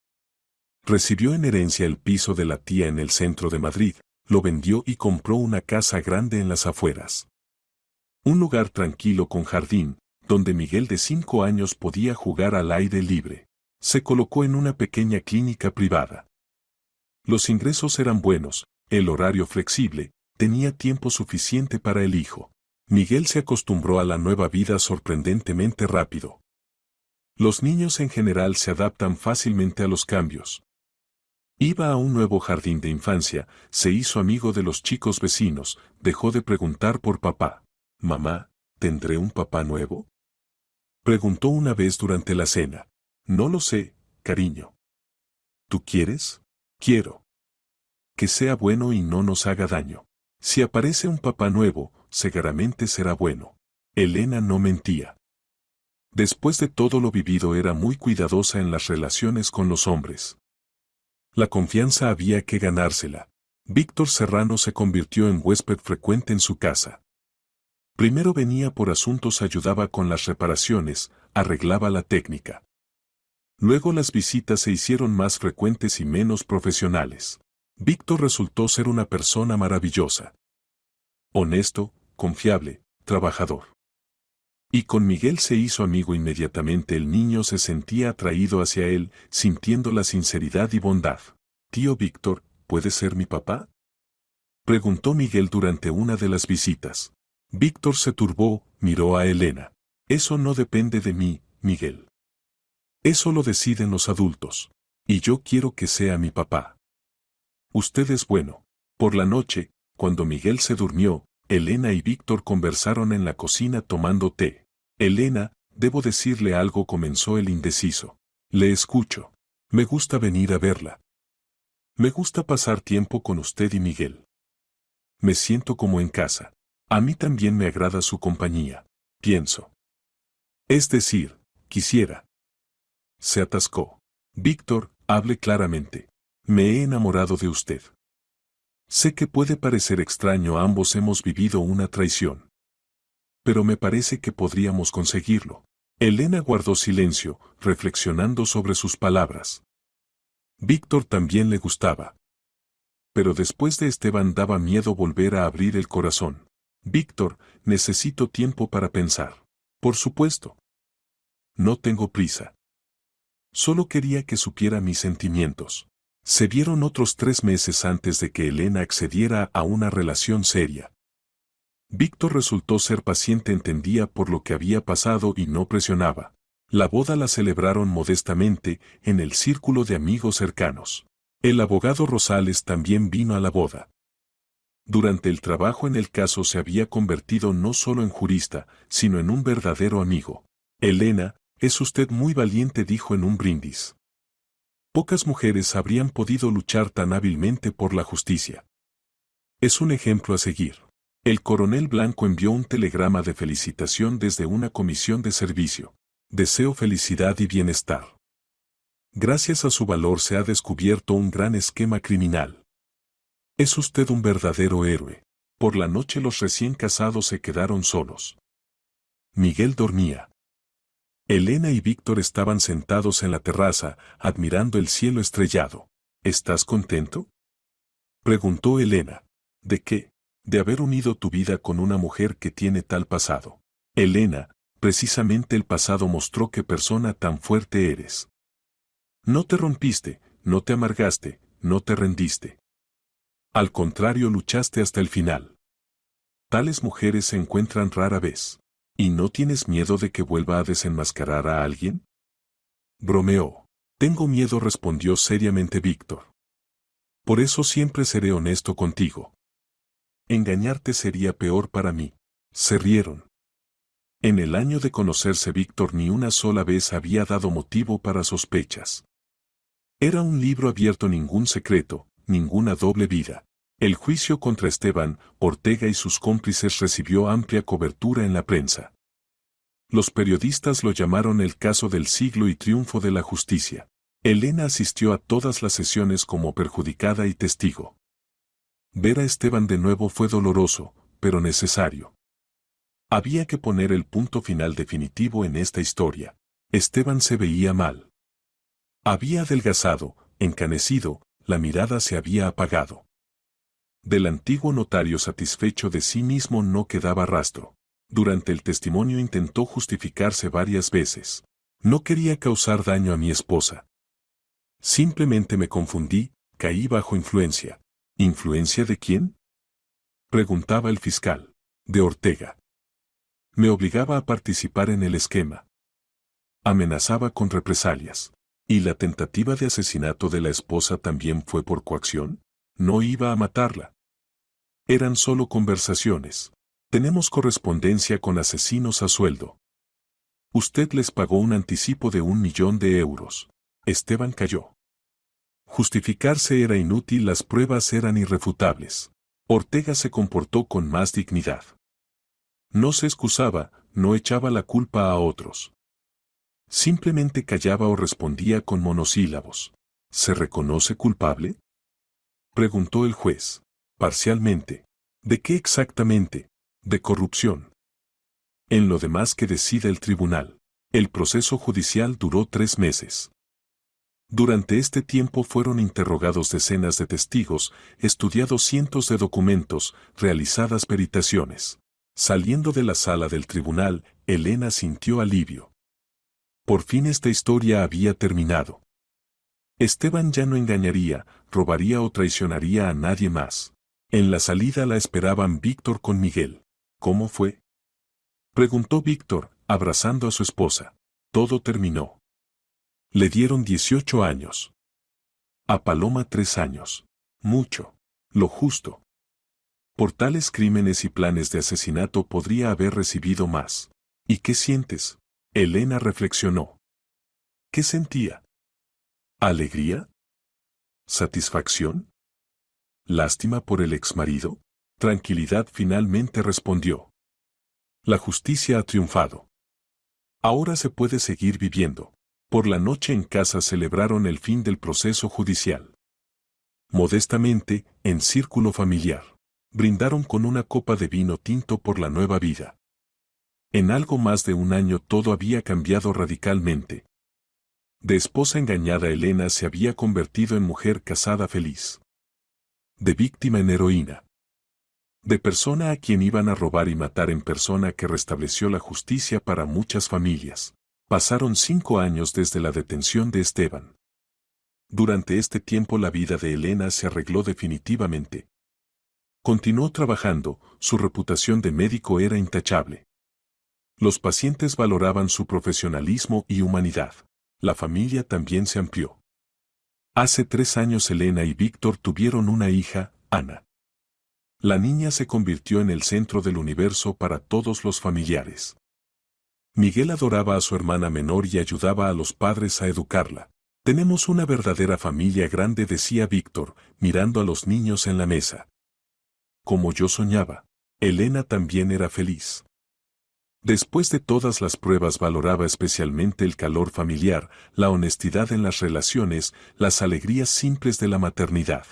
Recibió en herencia el piso de la tía en el centro de Madrid, lo vendió y compró una casa grande en las afueras. Un lugar tranquilo con jardín, donde Miguel de 5 años podía jugar al aire libre. Se colocó en una pequeña clínica privada. Los ingresos eran buenos, el horario flexible, tenía tiempo suficiente para el hijo. Miguel se acostumbró a la nueva vida sorprendentemente rápido. Los niños en general se adaptan fácilmente a los cambios. Iba a un nuevo jardín de infancia, se hizo amigo de los chicos vecinos, dejó de preguntar por papá. Mamá, ¿tendré un papá nuevo? Preguntó una vez durante la cena. No lo sé, cariño. ¿Tú quieres? Quiero. Que sea bueno y no nos haga daño. Si aparece un papá nuevo, seguramente será bueno. Elena no mentía. Después de todo lo vivido era muy cuidadosa en las relaciones con los hombres. La confianza había que ganársela. Víctor Serrano se convirtió en huésped frecuente en su casa. Primero venía por asuntos, ayudaba con las reparaciones, arreglaba la técnica. Luego las visitas se hicieron más frecuentes y menos profesionales. Víctor resultó ser una persona maravillosa. Honesto, confiable, trabajador. Y con Miguel se hizo amigo inmediatamente. El niño se sentía atraído hacia él, sintiendo la sinceridad y bondad. Tío Víctor, ¿puede ser mi papá? Preguntó Miguel durante una de las visitas. Víctor se turbó, miró a Elena. Eso no depende de mí, Miguel. Eso lo deciden los adultos. Y yo quiero que sea mi papá. Usted es bueno. Por la noche, cuando Miguel se durmió, Elena y Víctor conversaron en la cocina tomando té. Elena, debo decirle algo, comenzó el indeciso. Le escucho. Me gusta venir a verla. Me gusta pasar tiempo con usted y Miguel. Me siento como en casa. A mí también me agrada su compañía, pienso. Es decir, quisiera. Se atascó. Víctor, hable claramente. Me he enamorado de usted. Sé que puede parecer extraño, ambos hemos vivido una traición. Pero me parece que podríamos conseguirlo. Elena guardó silencio, reflexionando sobre sus palabras. Víctor también le gustaba. Pero después de Esteban daba miedo volver a abrir el corazón. Víctor, necesito tiempo para pensar. Por supuesto. No tengo prisa. Solo quería que supiera mis sentimientos. Se vieron otros 3 meses antes de que Elena accediera a una relación seria. Víctor resultó ser paciente, entendía por lo que había pasado y no presionaba. La boda la celebraron modestamente en el círculo de amigos cercanos. El abogado Rosales también vino a la boda. Durante el trabajo en el caso se había convertido no solo en jurista, sino en un verdadero amigo. Elena, es usted muy valiente, dijo en un brindis. Pocas mujeres habrían podido luchar tan hábilmente por la justicia. Es un ejemplo a seguir. El coronel Blanco envió un telegrama de felicitación desde una comisión de servicio. Deseo felicidad y bienestar. Gracias a su valor se ha descubierto un gran esquema criminal. Es usted un verdadero héroe. Por la noche los recién casados se quedaron solos. Miguel dormía. Elena y Víctor estaban sentados en la terraza, admirando el cielo estrellado. ¿Estás contento?, preguntó Elena. ¿De qué? De haber unido tu vida con una mujer que tiene tal pasado. Elena, precisamente el pasado mostró qué persona tan fuerte eres. No te rompiste, no te amargaste, no te rendiste. Al contrario, luchaste hasta el final. Tales mujeres se encuentran rara vez. ¿Y no tienes miedo de que vuelva a desenmascarar a alguien? Bromeó. Tengo miedo, respondió seriamente Víctor. Por eso siempre seré honesto contigo. Engañarte sería peor para mí. Se rieron. En el año de conocerse Víctor ni una sola vez había dado motivo para sospechas. Era un libro abierto, ningún secreto, ninguna doble vida. El juicio contra Esteban, Ortega y sus cómplices recibió amplia cobertura en la prensa. Los periodistas lo llamaron el caso del siglo y triunfo de la justicia. Elena asistió a todas las sesiones como perjudicada y testigo. Ver a Esteban de nuevo fue doloroso, pero necesario. Había que poner el punto final definitivo en esta historia. Esteban se veía mal. Había adelgazado, encanecido, la mirada se había apagado. Del antiguo notario, satisfecho de sí mismo, no quedaba rastro. Durante el testimonio intentó justificarse varias veces. No quería causar daño a mi esposa. Simplemente me confundí, caí bajo influencia. ¿Influencia de quién?, preguntaba el fiscal. De Ortega. Me obligaba a participar en el esquema. Amenazaba con represalias. ¿Y la tentativa de asesinato de la esposa también fue por coacción? No iba a matarla. Eran solo conversaciones. Tenemos correspondencia con asesinos a sueldo. Usted les pagó un anticipo de 1.000.000 de euros. Esteban cayó. Justificarse era inútil, las pruebas eran irrefutables. Ortega se comportó con más dignidad. No se excusaba, no echaba la culpa a otros. Simplemente callaba o respondía con monosílabos. ¿Se reconoce culpable?, preguntó el juez. Parcialmente. ¿De qué exactamente? De corrupción. En lo demás que decida el tribunal. El proceso judicial duró 3 meses. Durante este tiempo fueron interrogados decenas de testigos, estudiados cientos de documentos, realizadas peritaciones. Saliendo de la sala del tribunal, Elena sintió alivio. Por fin esta historia había terminado. Esteban ya no engañaría, robaría o traicionaría a nadie más. En la salida la esperaban Víctor con Miguel. ¿Cómo fue?, preguntó Víctor, abrazando a su esposa. Todo terminó. Le dieron 18 años. A Paloma 3 años. Mucho. Lo justo. Por tales crímenes y planes de asesinato podría haber recibido más. ¿Y qué sientes?, Elena reflexionó. ¿Qué sentía? ¿Alegría? ¿Satisfacción? ¿Lástima por el exmarido? Tranquilidad, finalmente respondió. La justicia ha triunfado. Ahora se puede seguir viviendo. Por la noche en casa celebraron el fin del proceso judicial. modestamente, en círculo familiar. Brindaron con una copa de vino tinto por la nueva vida. En algo más de un año todo había cambiado radicalmente. De esposa engañada Elena se había convertido en mujer casada feliz. De víctima en heroína. De persona a quien iban a robar y matar en persona que restableció la justicia para muchas familias. Pasaron 5 años desde la detención de Esteban. Durante este tiempo la vida de Elena se arregló definitivamente. Continuó trabajando, su reputación de médico era intachable. Los pacientes valoraban su profesionalismo y humanidad. La familia también se amplió. Hace 3 años Elena y Víctor tuvieron una hija, Ana. La niña se convirtió en el centro del universo para todos los familiares. Miguel adoraba a su hermana menor y ayudaba a los padres a educarla. Tenemos una verdadera familia grande, decía Víctor, mirando a los niños en la mesa. Como yo soñaba, Elena también era feliz. Después de todas las pruebas valoraba especialmente el calor familiar, la honestidad en las relaciones, las alegrías simples de la maternidad.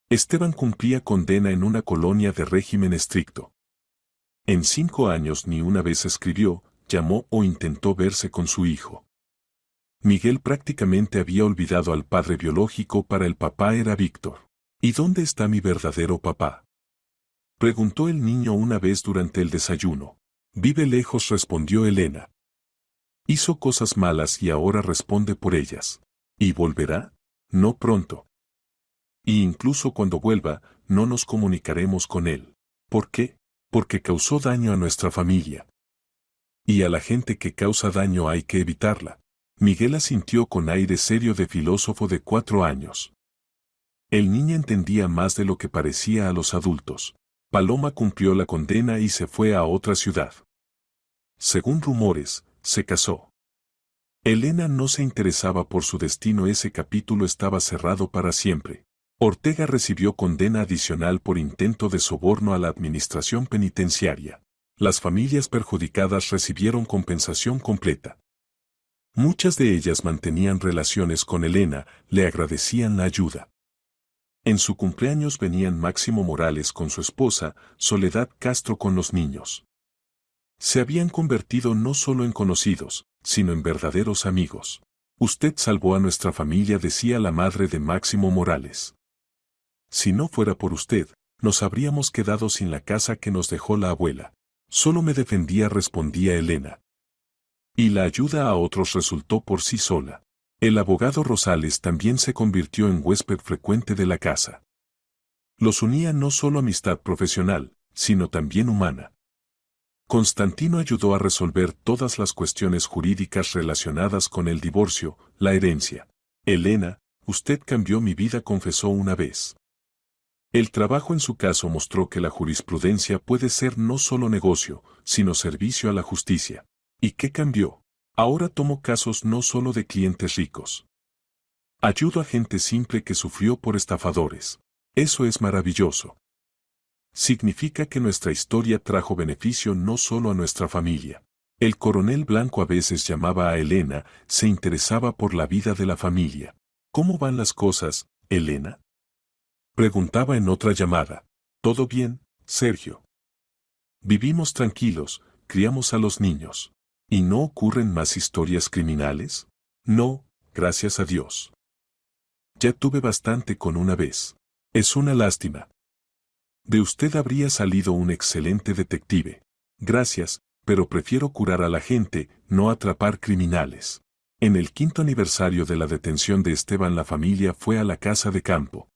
Esteban cumplía condena en una colonia de régimen estricto. En 5 años ni una vez escribió, llamó o intentó verse con su hijo. Miguel prácticamente había olvidado al padre biológico, para el papá era Víctor. ¿Y dónde está mi verdadero papá?, preguntó el niño una vez durante el desayuno. Vive lejos, respondió Elena. Hizo cosas malas y ahora responde por ellas. ¿Y volverá? No pronto. Y incluso cuando vuelva, no nos comunicaremos con él. ¿Por qué? Porque causó daño a nuestra familia. Y a la gente que causa daño hay que evitarla. Miguel asintió con aire serio de filósofo de 4 años. El niño entendía más de lo que parecía a los adultos. Paloma cumplió la condena y se fue a otra ciudad. Según rumores, se casó. Elena no se interesaba por su destino, ese capítulo estaba cerrado para siempre. Ortega recibió condena adicional por intento de soborno a la administración penitenciaria. Las familias perjudicadas recibieron compensación completa. Muchas de ellas mantenían relaciones con Elena, le agradecían la ayuda. En su cumpleaños venían Máximo Morales con su esposa, Soledad Castro con los niños. Se habían convertido no solo en conocidos, sino en verdaderos amigos. Usted salvó a nuestra familia, decía la madre de Máximo Morales. Si no fuera por usted, nos habríamos quedado sin la casa que nos dejó la abuela. Solo me defendía, respondía Elena. Y la ayuda a otros resultó por sí sola. El abogado Rosales también se convirtió en huésped frecuente de la casa. Los unía no solo amistad profesional, sino también humana. Constantino ayudó a resolver todas las cuestiones jurídicas relacionadas con el divorcio, la herencia. Elena, usted cambió mi vida, confesó una vez. El trabajo en su caso mostró que la jurisprudencia puede ser no solo negocio, sino servicio a la justicia. ¿Y qué cambió? Ahora tomo casos no solo de clientes ricos. Ayudo a gente simple que sufrió por estafadores. Eso es maravilloso. Significa que nuestra historia trajo beneficio no solo a nuestra familia. El coronel Blanco a veces llamaba a Elena, se interesaba por la vida de la familia. ¿Cómo van las cosas, Elena?, preguntaba en otra llamada. ¿Todo bien, Sergio? Vivimos tranquilos, criamos a los niños. ¿Y no ocurren más historias criminales? No, gracias a Dios. Ya tuve bastante con una vez. Es una lástima. De usted habría salido un excelente detective. Gracias, pero prefiero curar a la gente, no atrapar criminales. En el 5º aniversario de la detención de Esteban, la familia fue a la casa de campo.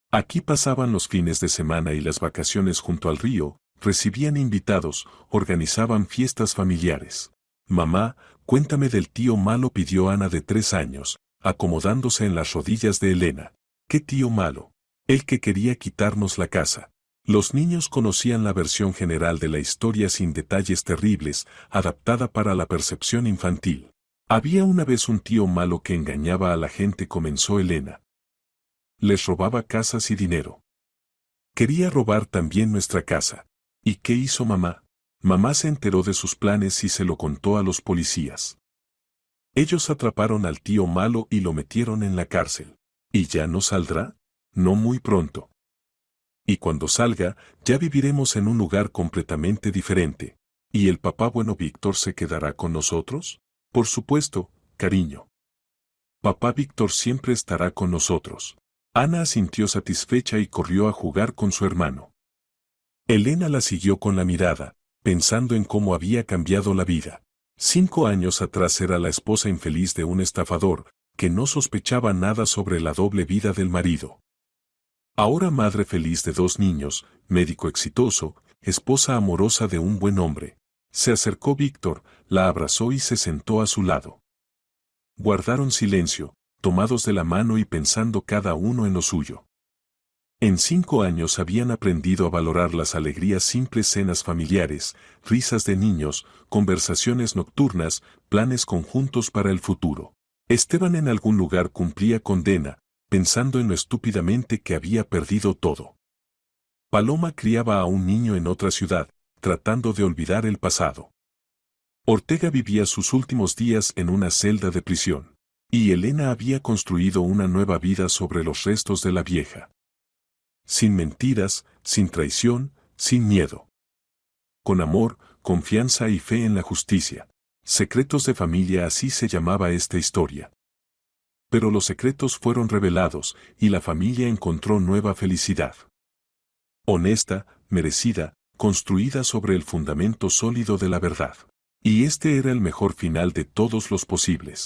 Aquí pasaban los fines de semana y las vacaciones junto al río, recibían invitados, organizaban fiestas familiares. Mamá, cuéntame del tío malo, pidió Ana de 3 años, acomodándose en las rodillas de Elena. ¿Qué tío malo? El que quería quitarnos la casa. Los niños conocían la versión general de la historia sin detalles terribles, adaptada para la percepción infantil. Había una vez un tío malo que engañaba a la gente, comenzó Elena. Les robaba casas y dinero. Quería robar también nuestra casa. ¿Y qué hizo mamá? Mamá se enteró de sus planes y se lo contó a los policías. Ellos atraparon al tío malo y lo metieron en la cárcel. ¿Y ya no saldrá? no muy pronto. Y cuando salga, ya viviremos en un lugar completamente diferente. ¿Y el papá bueno Víctor se quedará con nosotros? Por supuesto, cariño. Papá Víctor siempre estará con nosotros. Ana asintió satisfecha y corrió a jugar con su hermano. Elena la siguió con la mirada, pensando en cómo había cambiado la vida. 5 años atrás era la esposa infeliz de un estafador, que no sospechaba nada sobre la doble vida del marido. Ahora madre feliz de 2 niños, médico exitoso, esposa amorosa de un buen hombre. Se acercó Víctor, la abrazó y se sentó a su lado. Guardaron silencio, tomados de la mano y pensando cada uno en lo suyo. En 5 años habían aprendido a valorar las alegrías simples, cenas familiares, risas de niños, conversaciones nocturnas, planes conjuntos para el futuro. Esteban en algún lugar cumplía condena, pensando en lo estúpidamente que había perdido todo. Paloma criaba a un niño en otra ciudad, tratando de olvidar el pasado. Ortega vivía sus últimos días en una celda de prisión. Y Elena había construido una nueva vida sobre los restos de la vieja. Sin mentiras, sin traición, sin miedo. Con amor, confianza y fe en la justicia. Secretos de familia, así se llamaba esta historia. Pero los secretos fueron revelados y la familia encontró nueva felicidad. Honesta, merecida, construida sobre el fundamento sólido de la verdad. Y este era el mejor final de todos los posibles.